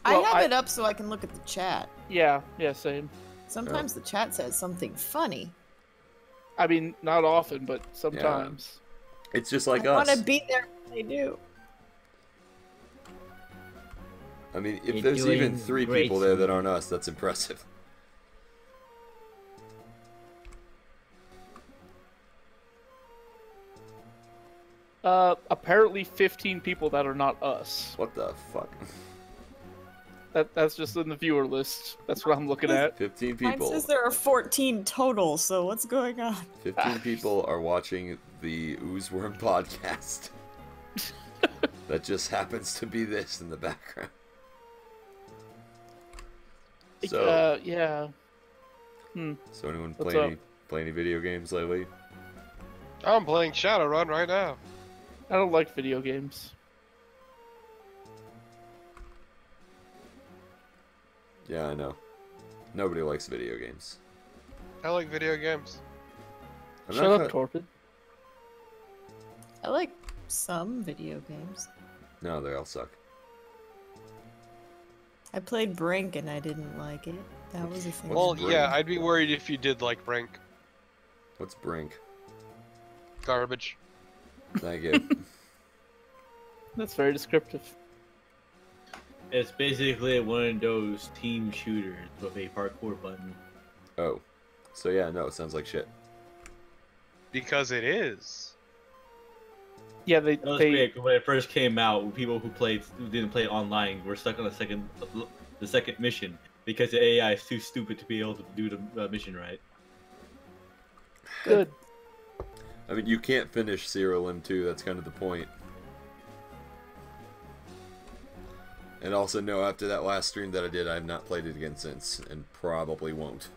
I Well, have it up so I can look at the chat. Yeah, same. Sometimes the chat says something funny. I mean, not often, but sometimes. It's just like I want us. to be there when they do. I mean, if You're there's even doing 3 great, people there that Sweetie. aren't us, that's impressive. Apparently 15 people that are not us. What the fuck? That's just in the viewer list. That's what I'm looking at. 15 Mine people. says there are 14 total, so what's going on? 15 people are watching the UZworm podcast. That just happens to be this in the background. So, Yeah. so anyone What's play any video games lately? I'm playing Shadowrun right now. I don't like video games. Yeah, I know. Nobody likes video games. I like video games. I'm Shut not up, Torpid. I like some video games. No, they all suck. I played Brink and I didn't like it. That was a thing. Well, Brink? yeah, I'd be worried if you did like Brink. What's Brink? Garbage. Thank you. That's very descriptive. It's basically one of those team shooters with a parkour button. Oh. So yeah, no, it sounds like shit. Because it is. Yeah, they That was big when it first came out. People who didn't play online were stuck on the second mission because the AI is too stupid to be able to do the mission right. good. I mean, you can't finish Serial Limb 2, that's kind of the point. And also, no, after that last stream that I did, I have not played it again since, and probably won't.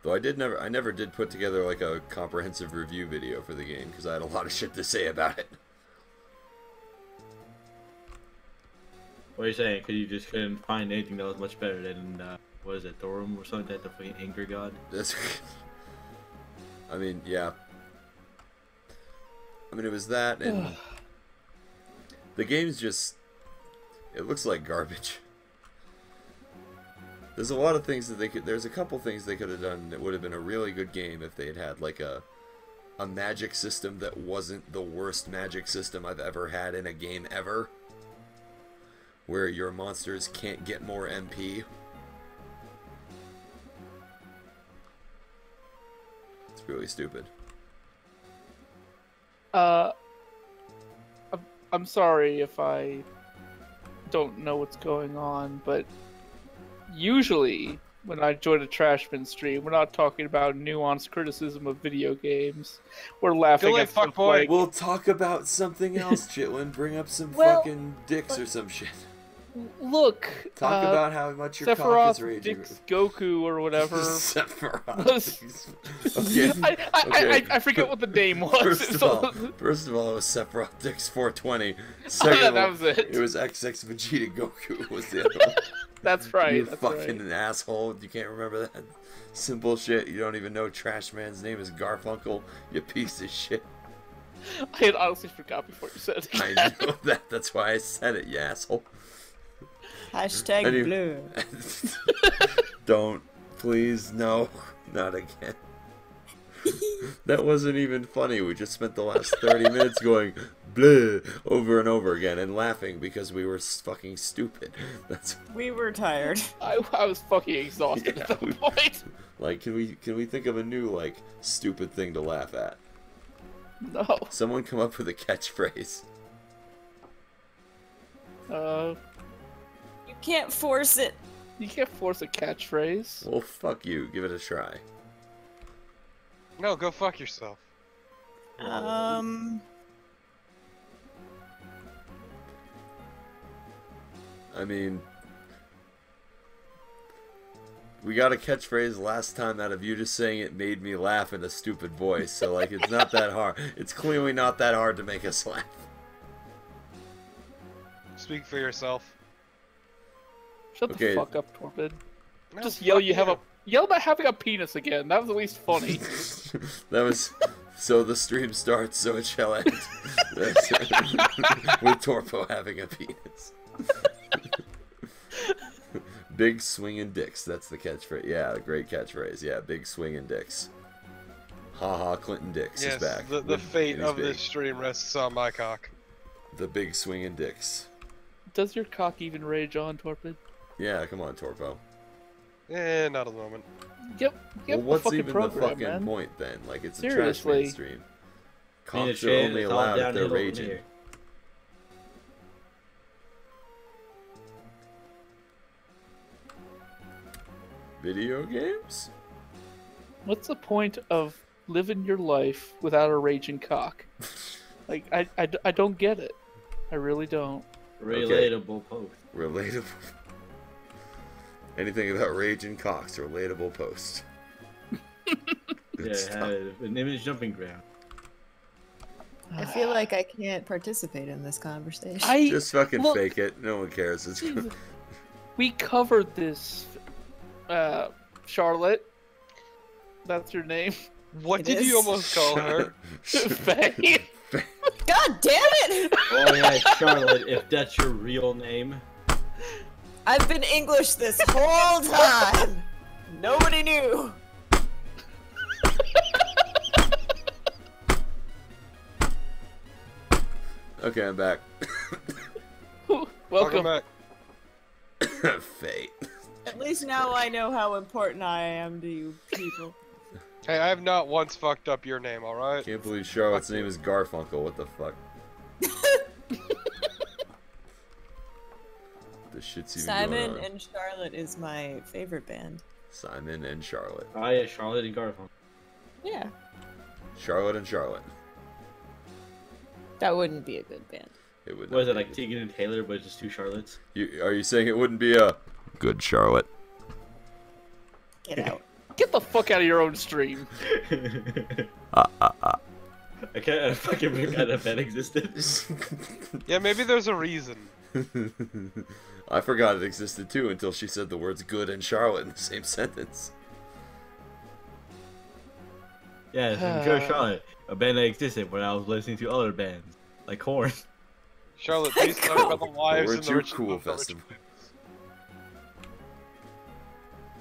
Though I never did put together like a comprehensive review video for the game, because I had a lot of shit to say about it. What are you saying? Because you just couldn't find anything that was much better than, what is it, Thorum or something like that, the fucking anger god? That's... I mean, yeah. I mean, it was that, and... the game's just... it looks like garbage. There's a lot of things that they could... there's a couple things they could have done that would have been a really good game if they had had, like, a magic system that wasn't the worst magic system I've ever had in a game ever. Where your monsters can't get more MP. It's really stupid. I'm sorry if I don't know what's going on, but usually when I join a Trashman stream, we're not talking about nuanced criticism of video games. We're laughing Feel at like stuff fuckboy. like, We'll talk about something else, Chitlin. Bring up some Well, fucking dicks or some shit. look, Talk about how much your cock is Sephiroth raging. dicks Goku or whatever. Sephiroth. was- Okay. I forget what the name was. First of all, it was Sephiroth Dix 420. Second that of all, was it. It was XX Vegeta Goku was the other one. That's right. You that's fucking right. asshole. You can't remember that? Simple shit. You don't even know Trashman's name is Garfunkel. You piece of shit. I had honestly forgot before you said it. I know that. That's why I said it, you asshole. Hashtag Anyway. blue. Don't. Please, no. Not again. That wasn't even funny. We just spent the last 30 minutes going bleh over and over again and laughing because we were fucking stupid. That's We were tired. I was fucking exhausted at Yeah, that point. like, can we think of a new like stupid thing to laugh at? No. Someone come up with a catchphrase. You can't force it. You can't force a catchphrase. Well, fuck you. Give it a try. No, go fuck yourself. Oh. I mean, we got a catchphrase last time out of you just saying it made me laugh in a stupid voice. So, like, it's not that hard. It's clearly not that hard to make us laugh. Speak for yourself. Shut Okay. the fuck up, Torpid. No, Just yell fuck you have a yell about having a penis again. That was at least funny. That was so the stream starts, so it shall end. With Torpo having a penis. Big swinging dicks. That's the catchphrase. Yeah, great catchphrase. Yeah, big swinging dicks. Haha, Clinton Dix Yes, is back. the fate And he's of big. this stream rests on my cock. The big swinging dicks. Does your cock even rage on, Torpid? Yeah, come on, Torpo. Not at the moment. Yep. Well, The what's fucking even program, the fucking man. point then? Like, it's a Seriously. Trashman stream. Me and Cocks are Shane, only it's all allowed if they're downhill from raging. here. Video games? What's the point of living your life without a raging cock? Like, I don't get it. I really don't. Relatable post. Relatable. Anything about raging cocks, relatable post. Good Yeah, stuff. an image jumping ground. I feel like I can't participate in this conversation. Just fucking look, fake it. No one cares. It's Jesus. We covered this, Charlotte. That's your name. What It did is. you almost call her? Faye. God damn it! Oh yeah, Charlotte, if that's your real name. I've been English this whole time. Nobody knew. Okay, I'm back. Welcome Welcome. back. Fate. At least now I know how important I am to you people. Hey, I have not once fucked up your name, alright? Can't believe Charlotte's name is Garfunkel. What the fuck? The shit's even Simon going on. and Charlotte is my favorite band. Simon and Charlotte. Oh yeah, Charlotte and Garfunkel. Yeah. Charlotte and Charlotte. That wouldn't be a good band. It would. What is not it, be like good. Tegan and Taylor, but just two Charlottes? Are you saying it wouldn't be a good Charlotte? Get out. Get the fuck out of your own stream. I can't fucking forgot that band existed. Yeah, maybe there's a reason. I forgot it existed too until she said the words good and Charlotte in the same sentence. Yeah, I'm sure Charlotte, a band that existed when I was listening to other bands, like Korn. Charlotte, please tell me about the wives Weren't and the you rich cool, of the rich Festival? twins.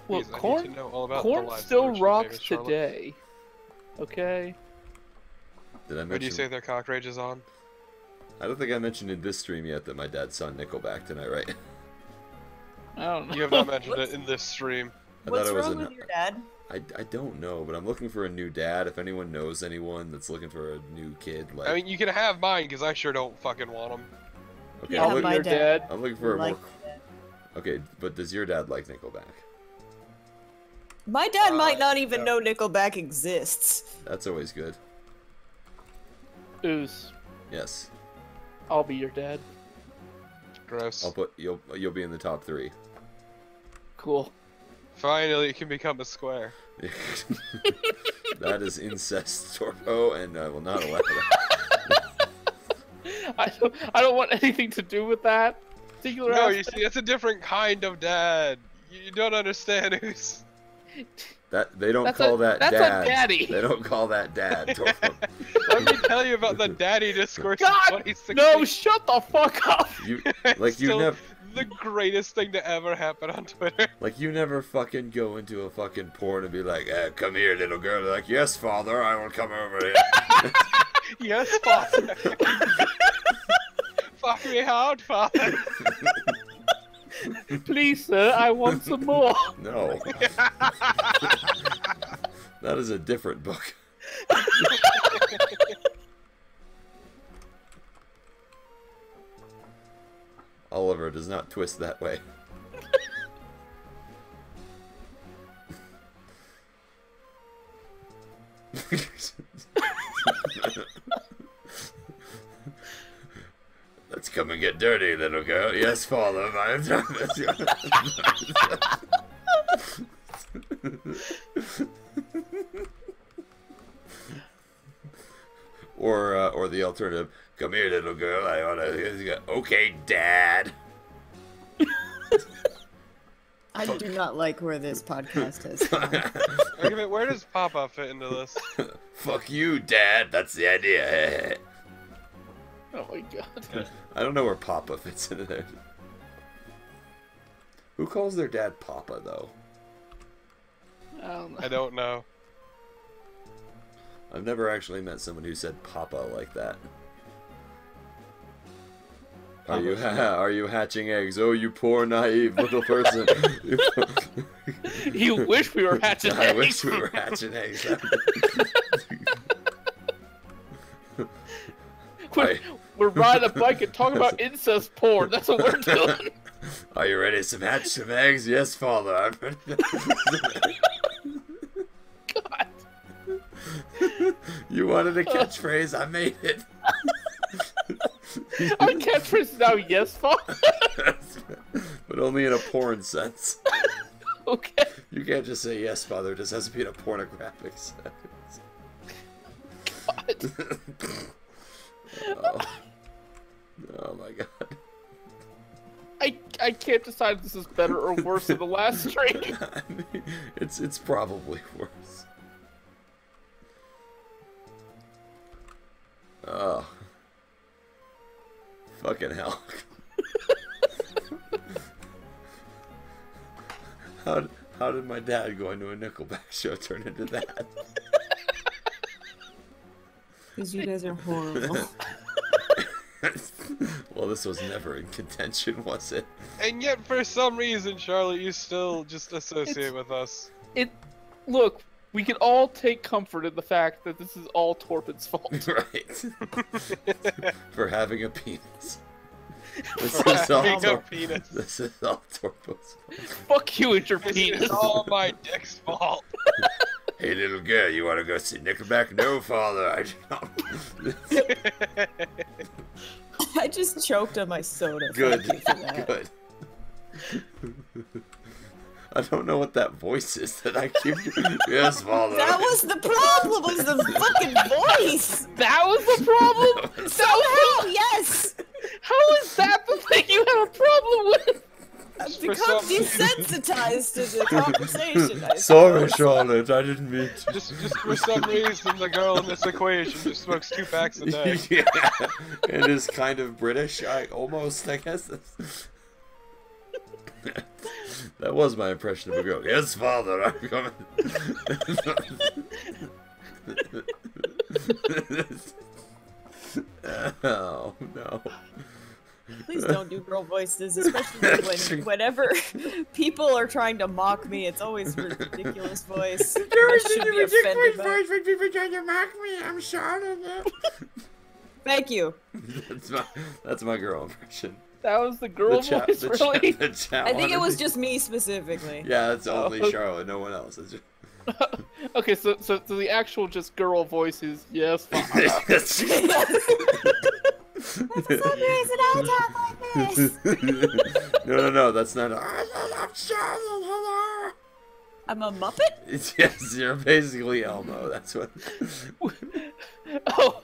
Well, Please, I need corn, to know all about the corn wives of the still rich and rocks famous, Charlotte. today. Okay. Did I Where do you mention? say their cock rage is on? I don't think I mentioned in this stream yet that my dad saw Nickelback tonight, right? I don't know. You have not mentioned it in this stream. I What's thought it was wrong with your dad? I don't know, but I'm looking for a new dad. If anyone knows anyone that's looking for a new kid, like, I mean, you can have mine, because I sure don't fucking want them. okay, Yeah, I'm, my your dad. dad. I'm looking for a Like more. Okay, but does your dad like Nickelback? My dad might not no. even know Nickelback exists. That's always good. Ooze. Yes, I'll be your dad. Gross. I'll put you'll be in the top 3. Cool. Finally, it can become a square. That is incest, Torpo, and I will not allow that. I don't want anything to do with that particular No, you aspect. see, that's a different kind of dad. You don't understand who's... That they don't That's call a- that that's a dad. daddy. They don't call that dad, Torpo. Let me tell you about the daddy discourse of God, 2016. no, shut the fuck up. You It's like you still never the greatest thing to ever happen on Twitter. like you never fucking go into a fucking porn and be like, come here, little girl. They're like, yes, father, I will come over here. Yes, father. Fuck me hard, father. Please, sir, I want some more. No. That is a different book. Oliver does not twist that way. Let's come and get dirty, little girl. Yes, father. Or the alternative. Come here, little girl. I wanna. Okay, Dad. I I do not like where this podcast has gone. Argument, where does Papa fit into this? Fuck you, Dad. That's the idea. Oh my god. I don't know where Papa fits into there. Who calls their dad Papa, though? I don't know. I don't know. I've never actually met someone who said Papa like that. Are you hatching eggs? Oh, you poor naive little person. You wish we were hatching eggs. I wish we were hatching eggs. We're riding a bike and talking about incest porn. That's what we're doing. Are you ready to hatch some eggs? Yes, Father. I'm ready. God. You wanted a catchphrase? I made it. Our catchphrase is now yes, Father. But only in a porn sense. Okay. You can't just say yes, Father. It just has to be in a pornographic sense. God. Oh my god. I can't decide if this is better or worse than the last stream. I mean, it's probably worse. Oh. Fucking hell. How did my dad going to a Nickelback show turn into that? Because you guys are horrible. Well, this was never in contention, was it? And yet, for some reason, Charlotte, you still just associate with us. Look, we can all take comfort in the fact that this is all Torpid's fault. Right. For having a penis. This For is all having a penis. This is all Torpo's fault. Fuck you and your This penis. is all my dick's fault. Hey, little girl, you want to go see Nickelback? No, Father, I don't. I just choked on my soda. Good, Thank you for that. good. I don't know what that voice is that I keep. Yes, Father. That was the problem, was the fucking voice! That was the problem? Somehow, yes! How is that the thing you have a problem with? I've For become some- desensitized to the conversation. I Sorry, suppose. Charlotte, I didn't mean to. Just for some reason, the girl in this equation just smokes 2 packs a day. Yeah, and is kind of British. I guess. That was my impression of a girl. Yes, Father, I'm coming. Oh no. Please don't do girl voices, especially whenever people are trying to mock me. It's always a ridiculous voice. I should be offended by. when people try to mock me. I'm Charlotte. Thank you. That's my girl impression. That was the girl voice, really? The chat I think it wanted was to- just me specifically. Yeah, that's only Oh. Charlotte, no one else. It's just... Okay, so the actual just girl voice is yes, Father. That's the same reason I talk like this. No, that's not. I'm a Muppet? Yes, you're basically Elmo. That's what. Oh,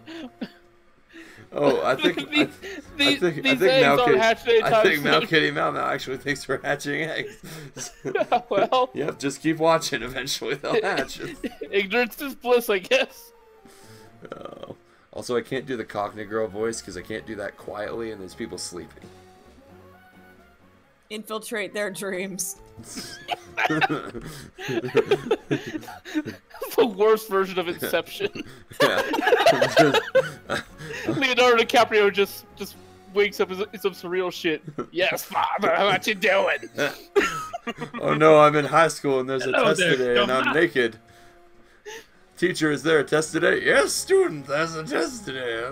Oh, I think these eggs Mal aren't Kitty, hatched anytime I think Mal soon. Kitty Mal actually thinks we're hatching eggs. Well, Yep, just keep watching. Eventually they'll hatch. ignorance is bliss, I guess. Oh. Also, I can't do the Cockney girl voice because I can't do that quietly and there's people sleeping. Infiltrate their dreams. The worst version of Inception. Yeah. Leonardo DiCaprio just wakes up in some surreal shit. Yes, Father, what you doing? Oh no, I'm in high school and there's a Hello test there, today and I'm dumb- naked. Teacher, is there a test today? Yes, student, there's a test today.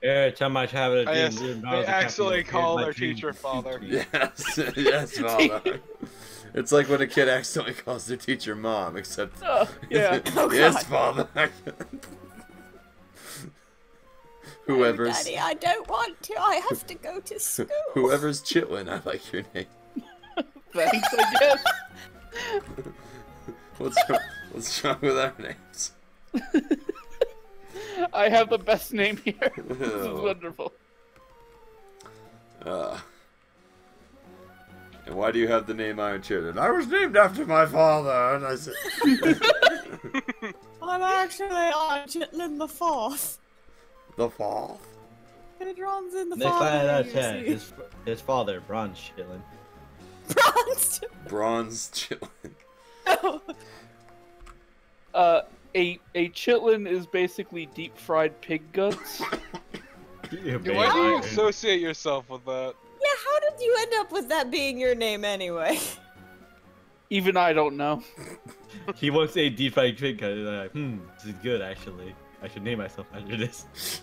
Every time I have it, They actually call their teacher father. Yes, yes, Father. It's like when a kid accidentally calls their teacher mom, except Oh, yeah. yes, Father. Whoever's Daddy, I don't want to. I have to go to school. whoever's Chitlin, I like your name. Thanks, I guess. What's wrong with our names? I have the best name here. This is Oh. wonderful. And why do you have the name Iron Chitlin? I was named after my father, and I said... I'm actually Iron Chitlin the Fourth. The fourth? It runs in the Next father. line of you attack. see. His father, Bronze Chitlin. Bronze. Bronze Chitlin. No. A chitlin is basically deep fried pig guts. Why do you associate yourself with that? Yeah, how did you end up with that being your name anyway? Even I don't know. He wants a deep fried pig cut. He's like, this is good actually. I should name myself after this.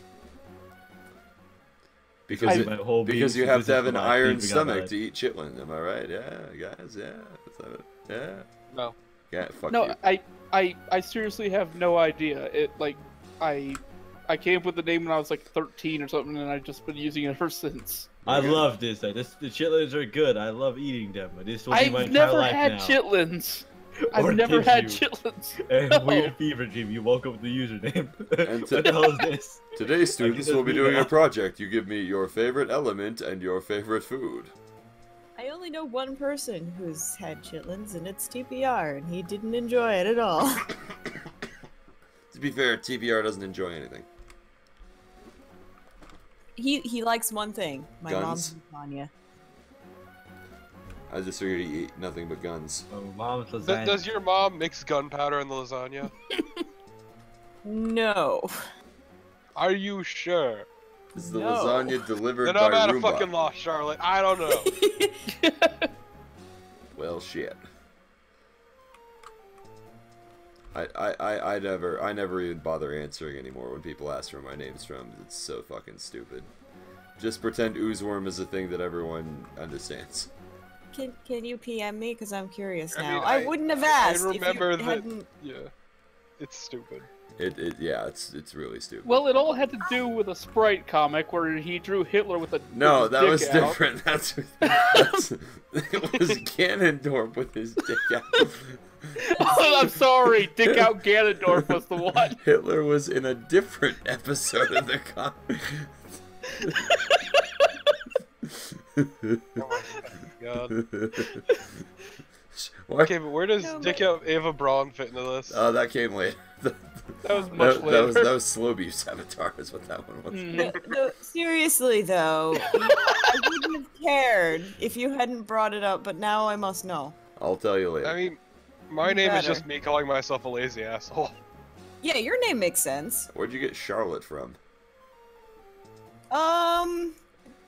Because My whole because being you have to have an consistent of iron thinking stomach about to eat chitlin. Am I right? Yeah, guys. Yeah. Let's have it. Yeah. No. Yeah. Fuck No, you. I seriously have no idea. It like I came up with the name when I was like 13 or something, and I've just been using it ever since. I love this. The chitlins are good. I love eating them. This will be my I've entire never life had now. chitlins. Or I've never did had you? chitlins. And No. weird fever dream. You woke up with the username. And What the hell is this? Today, students this will be me doing now. a project. You give me your favorite element and your favorite food. I only know one person who's had chitlins, and it's TPR, and he didn't enjoy it at all. To be fair, TPR doesn't enjoy anything. He likes one thing. My Guns? mom's lasagna. I just figured he ate nothing but guns. Oh, mom's lasagna. Does your mom mix gunpowder in the lasagna? No. Are you sure? Is the No. lasagna delivered Then by I'm at a Roomba? fucking loss, Charlotte. I don't know. Well, shit. I never even bother answering anymore when people ask where my name's from. It's so fucking stupid. Just pretend UZworm is a thing that everyone understands. Can you PM me? Because I'm curious I now. mean, I wouldn't have asked. I if you remember that. hadn't- Yeah, it's stupid. Yeah, it's really stupid. Well, it all had to do with a Sprite comic where he drew Hitler with a No, with his that dick was out. different. That's it was Ganondorf with his dick out. Oh, I'm sorry, Dick Out Ganondorf was the one. Hitler was in a different episode of the comic. God. Why? Okay, but where does No, Dick Out Ava Braun fit into this? That came later. That was much That later. was Slow Beef's avatar, is what that one was. No, seriously though, I wouldn't have cared if you hadn't brought it up, but now I must know. I'll tell you later. I mean, my name is Better. just me calling myself a lazy asshole. Yeah, your name makes sense. Where'd you get Charlotte from?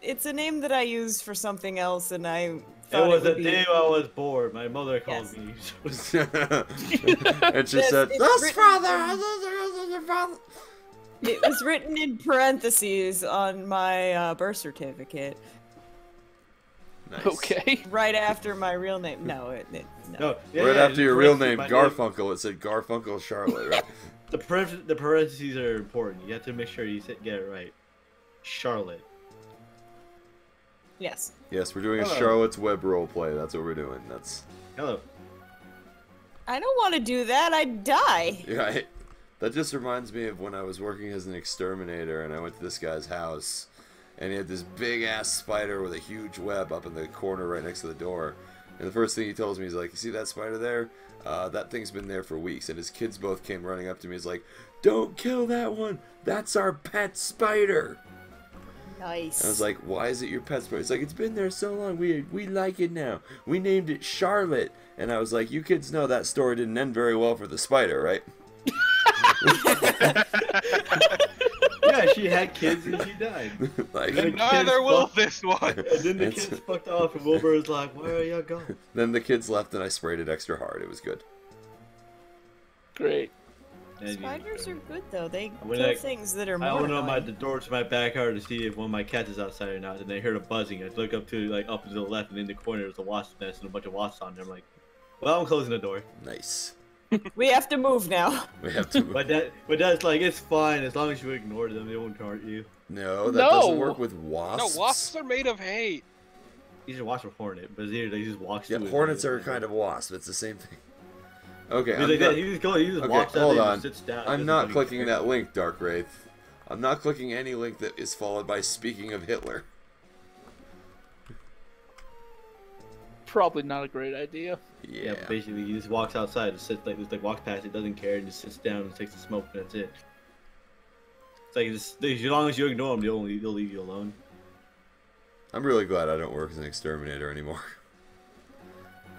It's a name that I use for something else, and I It thought was would a be... day I was bored. My mother called Yes. me. And she Yes, said, it's "That's written- father." It was written in parentheses on my birth certificate, Nice. Okay. right after my real name. No. No, yeah, Right yeah, after your the real parentheses, name, my Garfunkel, it said Garfunkel Charlotte, right? The parentheses are important. You have to make sure you get it right. Charlotte. Yes. Yes, we're doing a Hello. Charlotte's Web roleplay. That's what we're doing. That's Hello. I don't want to do that. I'd die. yeah. That just reminds me of when I was working as an exterminator, and I went to this guy's house, and he had this big ass spider with a huge web up in the corner right next to the door. And the first thing he tells me is like, "You see that spider there? That thing's been there for weeks." And his kids both came running up to me. He's like, "Don't kill that one. That's our pet spider." Nice. And I was like, "Why is it your pet spider?" He's like, "It's been there so long. We like it now. We named it Charlotte." And I was like, "You kids know that story didn't end very well for the spider, right?" Yeah, she had kids and she died. Like, Then- Neither will this one. And then the It's- kids fucked off, and Wilbur was like, "Where are y'all going?" then the kids left, and I sprayed it extra hard. It was good. Great. And Spiders are good though. They When kill I- things that are I more opened up annoying. the door to my backyard to see if one of my cats is outside or not, and I heard a buzzing. I look up to up to the left, and in the corner there's a wasp nest and a bunch of wasps on there. I'm like, "Well, I'm closing the door." Nice. We have to move now. We have to. But that's like, it's fine as long as you ignore them. They won't hurt you. No, that No. doesn't work with No, wasps. wasps are made of hate. These are wasp or hornet, but here they just walk. Yeah, hornets are kind of wasp. It's the same thing. Okay, He's I'm like not, that. He just goes. He just okay, walks out hold there on. and sits down. I'm doesn't not fucking clicking care. that link, Dark Wraith. I'm not clicking any link that is followed by speaking of Hitler. Probably not a great idea. Yeah. Basically, he just walks outside, just like walks past it, doesn't care, and just sits down and takes the smoke, and that's it. It's like as long as you ignore him, they'll leave you alone. I'm really glad I don't work as an exterminator anymore.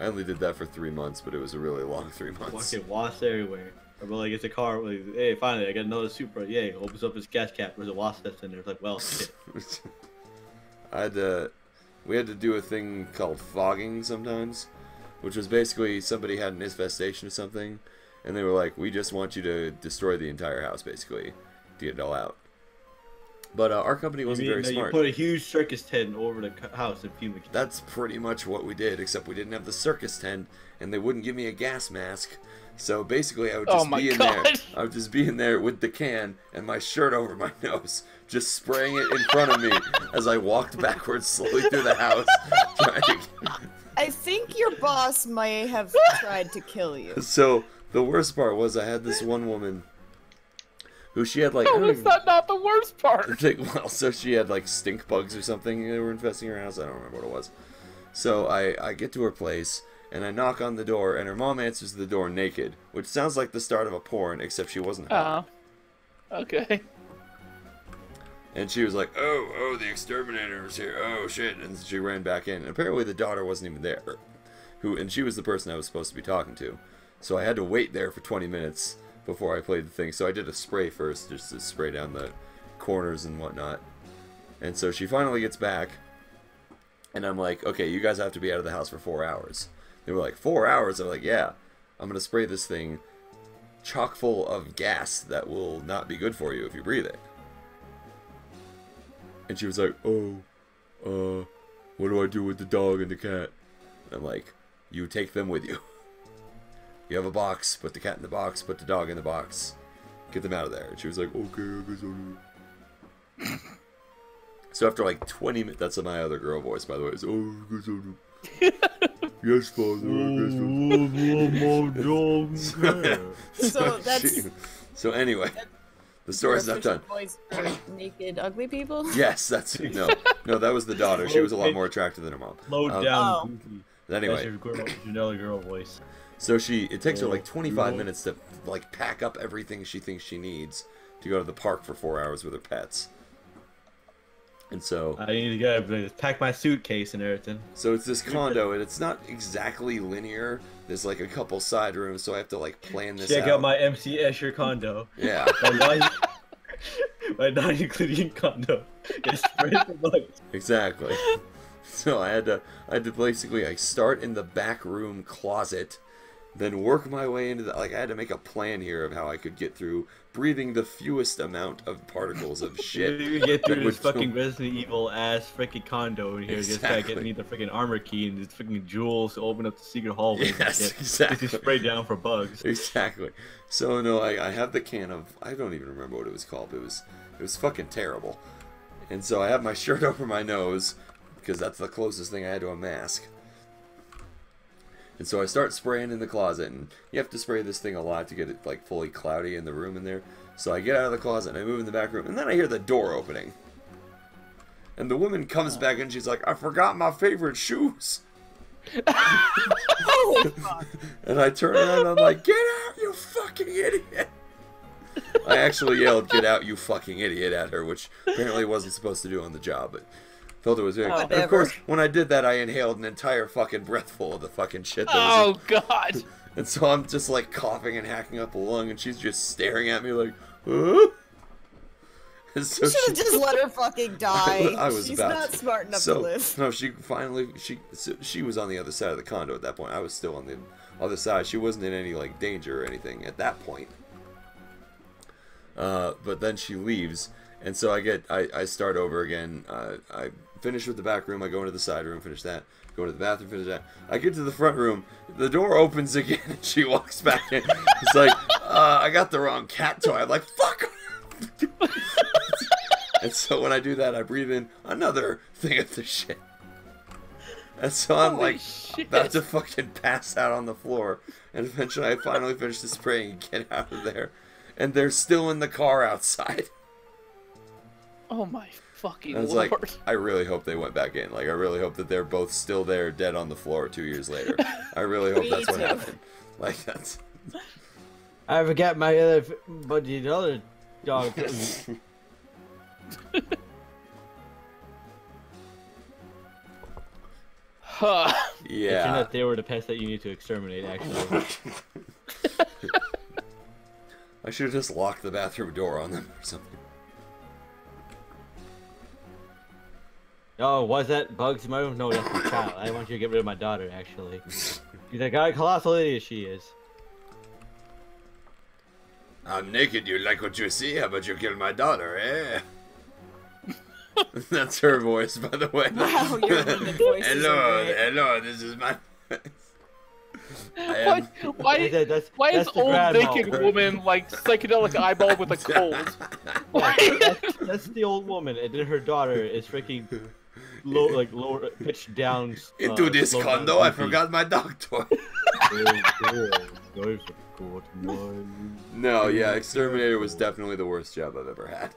I only did that for 3 months, but it was a really long 3 months. Fucking wasps everywhere. Or like it's a car. Like, hey, finally, I got another Supra. Yay! Opens up his gas cap. There's a wasp that's in there. It's like, well, shit. We had to do a thing called fogging sometimes, which was basically somebody had an infestation or something, and they were like, "We just want you to destroy the entire house, basically, to get it all out." But our company wasn't very smart. You put a huge circus tent over the house and fumigate. That's pretty much what we did, except we didn't have the circus tent, and they wouldn't give me a gas mask. So basically, I would just be in there. I would just be in there with the can and my shirt over my nose, just spraying it in front of me as I walked backwards slowly through the house. I think your boss may have tried to kill you. So the worst part was I had this one woman who she had like. How is that not the worst part? Well, so she had like stink bugs or something that were infesting her house. I don't remember what it was. So I get to her place. And I knock on the door, and her mom answers the door naked, which sounds like the start of a porn, except she wasn't hot. Okay. And she was like, oh, the exterminator is here. Oh, shit. And she ran back in. And apparently the daughter wasn't even there. And she was the person I was supposed to be talking to. So I had to wait there for 20 minutes before I played the thing. So I did a spray first, just to spray down the corners and whatnot. And so she finally gets back. And I'm like, okay, you guys have to be out of the house for 4 hours. They were like, 4 hours? I'm like, yeah, I'm going to spray this thing chock full of gas that will not be good for you if you breathe it. And she was like, what do I do with the dog and the cat? And I'm like, you take them with you. You have a box, put the cat in the box, put the dog in the box. Get them out of there. And she was like, okay, I guess I'll do it. So after like 20 minutes, that's my other girl voice, by the way. It's, oh, I guess I'll do it. Yes, father. So anyway, the story's not done. Boys for naked, ugly people. Yes, that's no. That was the daughter. She was a lot more attractive than her mom. Low down. Anyway, Janelle girl voice. So it takes her like 25 minutes to like pack up everything she thinks she needs to go to the park for 4 hours with her pets. And so I need to go pack my suitcase and everything. So it's this condo, and it's not exactly linear. There's like a couple side rooms, so I have to like plan this out. Check out my MC Escher condo. Yeah. My non-Euclidean condo. It's exactly. So I had to basically start in the back room closet, then work my way into I had to make a plan here of how I could get through breathing the fewest amount of particles of shit. You get through this fucking Resident Evil ass freaking condo in here. Exactly. Just gotta get the freaking armor key and just freaking jewels to open up the secret hallway. Yes, exactly. Just spray down for bugs. Exactly. So no, I have the can of, I don't even remember what it was called. It was fucking terrible. And so I have my shirt over my nose because that's the closest thing I had to a mask. And so I start spraying in the closet, and you have to spray this thing a lot to get it like fully cloudy in the room in there. So I get out of the closet and I move in the back room, and then I hear the door opening. And the woman comes back and she's like, I forgot my favorite shoes. And I turn around and I'm like, get out, you fucking idiot. I actually yelled, get out, you fucking idiot at her, which apparently wasn't supposed to do on the job, but felt it was very. And of course, when I did that, I inhaled an entire fucking breathful of the fucking shit that was. Oh God! And so I'm just like coughing and hacking up a lung, and she's just staring at me like, huh? And so you should have just let her fucking die. I was She's about not smart enough to live. No, she was on the other side of the condo at that point. I was still on the other side. She wasn't in any like danger or anything at that point. But then she leaves, and so I start over again. I finish with the back room, I go into the side room, finish that, go to the bathroom, finish that. I get to the front room, the door opens again, and she walks back in. It's like, I got the wrong cat toy. I'm like, fuck! And so when I do that, I breathe in another thing of the shit. And so I'm about to fucking pass out on the floor. And eventually I finally finish the spray and get out of there. And they're still in the car outside. Oh my Fucking I was Lord. like, I really hope they went back in. Like, I really hope that they're both still there, dead on the floor 2 years later. I really hope Me that's what too. happened. Like, that's... I forgot my other, but the other dog. Huh. It turned Yeah. out they were the pets that you need to exterminate, actually. I should have just locked the bathroom door on them or something. Oh, was that Bugs in my room? No, that's my child. I want you to get rid of my daughter, actually. He's like, God, colossal idiot she is. I'm naked, you like what you see? How about you kill my daughter, eh? That's her voice, by the way. Wow, your women voices Hello, are great. hello, this is my voice. I am... Why That's is the old grandma. naked woman like psychedelic eyeball with a cold? That's the old woman, and then her daughter is freaking lower pitched down. Into this slow down condo, I goofy. forgot my dog toy. No, yeah, Exterminator was definitely the worst job I've ever had.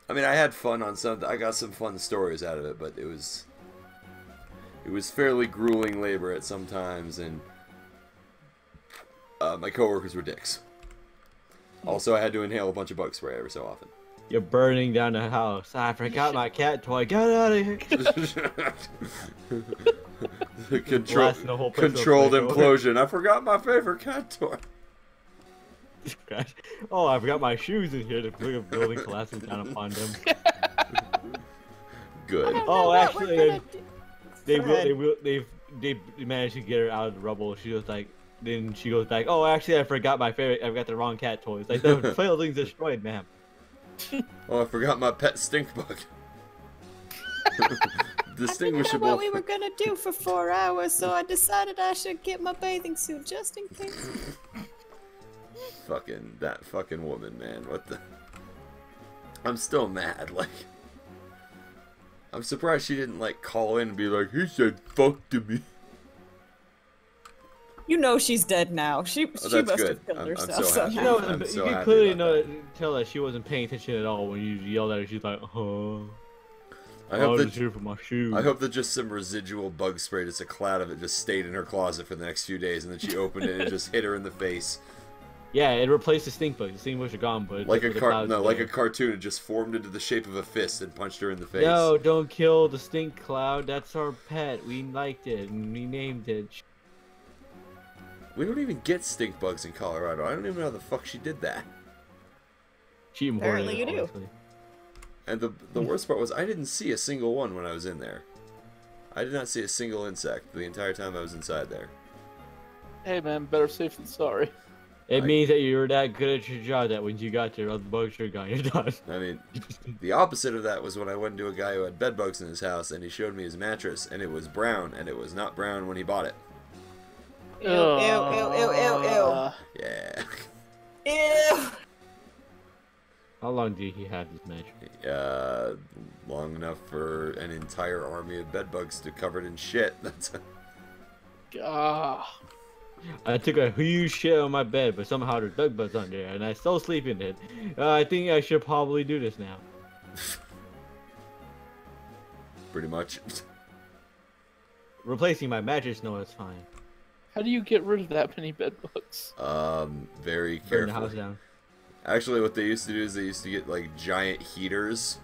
I mean, I had fun on some. I got some fun stories out of it, but it was fairly grueling labor at some times, and my coworkers were dicks. Also, I had to inhale a bunch of bug spray every so often. You're burning down the house. I forgot my cat toy. Get out of here. Blasting the whole place with Controlled flamethrower. implosion. I forgot my favorite cat toy. Oh, I forgot my shoes in here to put a building collapsing down upon them. Good. Oh, actually, they Go ahead. managed to get her out of the rubble. She was like, then she goes back. Oh, actually, I forgot my favorite. I got the wrong cat toys. Like the building's destroyed, ma'am. Oh, I forgot my pet stink bug. I figured out Distinguishable. what we were gonna do for 4 hours, so I decided I should get my bathing suit just in case. That fucking woman, man. What the? I'm still mad. Like, I'm surprised she didn't like call in and be like, "He said fuck to me." You know she's dead now. She that's must good. have killed I'm herself so happy. somehow. I'm You so could happy clearly about tell that she wasn't paying attention at all when you yelled at her. She's like, "Oh, I I hope was that just here for my shoes." I hope that just some residual bug spray, just a cloud of it, just stayed in her closet for the next few days, and then she opened it and it just hit her in the face, Yeah, it replaced the stink bugs. The stink bugs are gone, but like just a the clouds like a there. cartoon. It just formed into the shape of a fist and punched her in the face. No, don't kill the stink cloud. That's our pet. We liked it and we named it. We don't even get stink bugs in Colorado. I don't even know how the fuck she did that. She imported Apparently it, you do. honestly. And the worst part was I didn't see a single one when I was in there. I did not see a single insect the entire time I was inside there. Hey man, better safe than sorry. It means that you're that good at your job that when you got there, all the bugs are gone. You're done. I mean, the opposite of that was when I went to a guy who had bed bugs in his house, and he showed me his mattress, and it was brown, and it was not brown when he bought it. Ew, ew, ew, ew, ew, Yeah. ew. Ew. How long did he have this mattress? Long enough for an entire army of bed bugs to covered in shit. That's Ah. I took a huge shit on my bed, but somehow there's bug bugs on there, and I still sleep in it. I think I should probably do this now. pretty much. Replacing my mattress, no, it's fine. How do you get rid of that many bed bugs? Very Burn the house carefully. down. Actually, what they used to do is they used to get like giant heaters,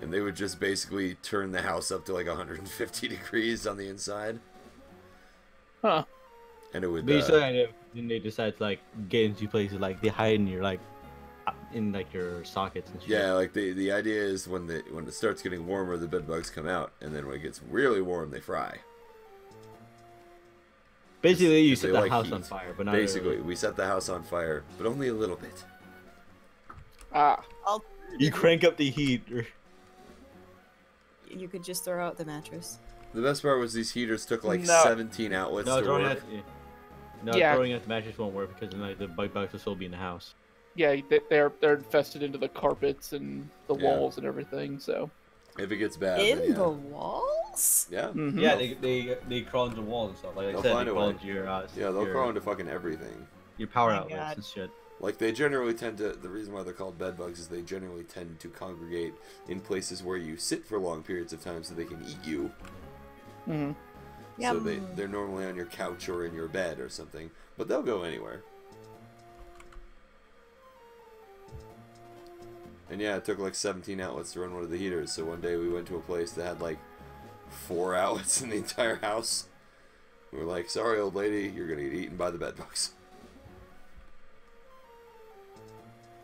and they would just basically turn the house up to like 150 degrees on the inside, Huh. and it would. But then they decide to like get into places like they hide in your like in like your sockets and shit. Yeah, like the idea is when it starts getting warmer, the bed bugs come out, and then when it gets really warm, they fry. Basically, you 'Cause they set the like house heat. on fire, but not Basically, really. we set the house on fire, but only a little bit. Ah. You crank up the heat. You could just throw out the mattress. The best part was these heaters took like No. 17 outlets No, to throwing work. out. No, Yeah. throwing out the mattress won't work because then like, the bug bugs will still be in the house. Yeah, they're infested into the carpets and the Yeah. walls and everything. So. If it gets bad, In then yeah. the walls? Yeah. Mhm. Yeah, they crawl into walls and stuff. Like I They'll said, find they a crawl way. into your Yeah, they'll crawl into fucking everything. your power Oh my outlets God. and shit. Like, they generally tend to, the reason why they're called bed bugs is they generally tend to congregate in places where you sit for long periods of time so they can eat you. Mm-hmm. So they're normally on your couch or in your bed or something, but they'll go anywhere. And yeah, it took like 17 outlets to run one of the heaters, so one day we went to a place that had like 4 outlets in the entire house. We were like, sorry old lady, you're gonna get eaten by the bed bugs.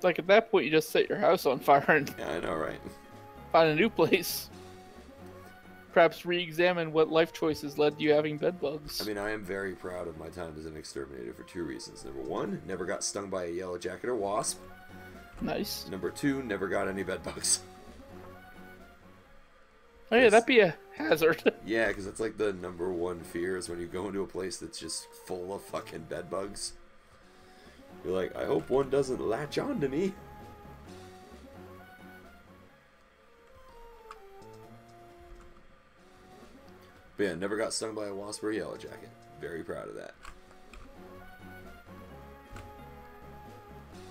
Like, at that point, you just set your house on fire and Yeah, I know, right? find a new place. Perhaps re-examine what life choices led to you having bed bugs. I mean, I am very proud of my time as an exterminator for 2 reasons. Number 1, never got stung by a yellow jacket or wasp. Nice. Number 2, never got any bed bugs. Oh yeah, that'd be a hazard. Yeah, because it's like the number 1 fear is when you go into a place that's just full of fucking bed bugs. You're like, I hope one doesn't latch on to me. But yeah, never got stung by a wasp or a yellow jacket. Very proud of that.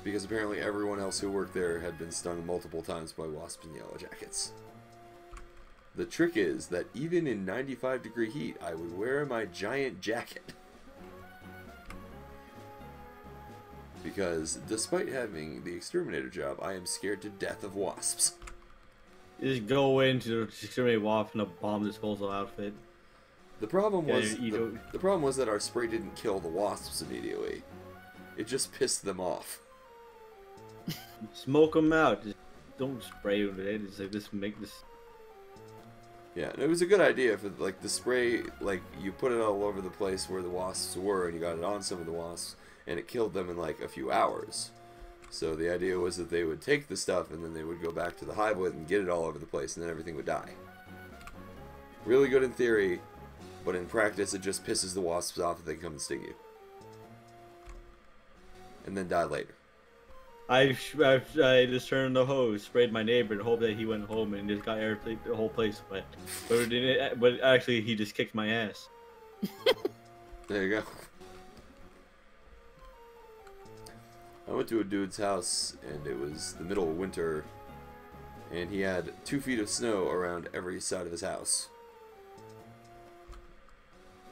Because apparently everyone else who worked there had been stung multiple times by wasps and yellow jackets. The trick is that even in 95-degree heat, I would wear my giant jacket. Because despite having the exterminator job, I am scared to death of wasps. You just go into the exterminate wasp in a bomb disposal outfit. The problem Yeah, was the problem was that our spray didn't kill the wasps immediately. It just pissed them off. Smoke them out. Just don't spray them with it. It's like just make this. Yeah, and it was a good idea for like the spray. Like you put it all over the place where the wasps were, and you got it on some of the wasps, and it killed them in like a few hours. So the idea was that they would take the stuff and then they would go back to the hive with and get it all over the place, and then everything would die. Really good in theory, but in practice it just pisses the wasps off if they come and sting you. And then die later. I just turned the hose, sprayed my neighbor, and hoped that he went home and just got the whole place wet. But actually, he just kicked my ass. There you go. I went to a dude's house, and it was the middle of winter, and he had 2 feet of snow around every side of his house.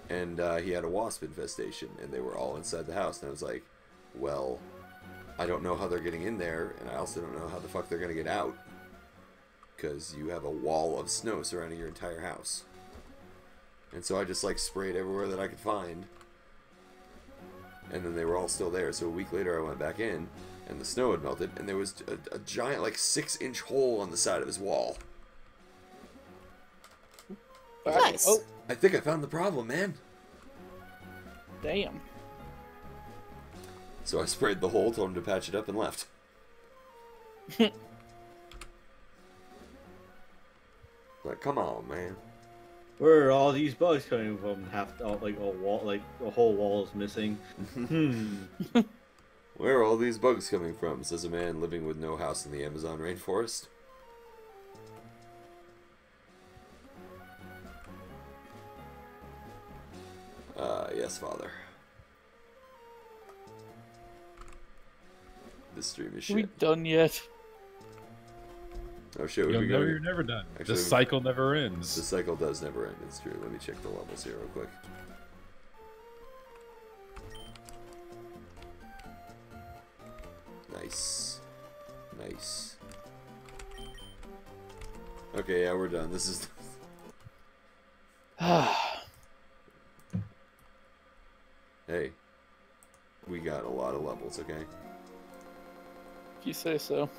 And he had a wasp infestation, and they were all inside the house, and I was like, well, I don't know how they're getting in there, and I also don't know how the fuck they're gonna get out. Because you have a wall of snow surrounding your entire house. And so I just like sprayed everywhere that I could find. And then they were all still there, so a week later I went back in, and the snow had melted, and there was a giant, like, 6-inch hole on the side of his wall. Nice. Oh, I think I found the problem, man. damn. So I sprayed the hole, told him to patch it up, and left. Like, come on, man. Where are all these bugs coming from? Like a whole wall is missing. Where are all these bugs coming from? Says a man living with no house in the Amazon rainforest. Yes, father. This stream is Are we shit. done yet? Oh shit, we go. You're never done. Actually, The cycle never ends. The cycle does never end, it's true. Let me check the levels here real quick. Nice. Nice. Okay, yeah, we're done. This is... Hey. We got a lot of levels, okay? If you say so.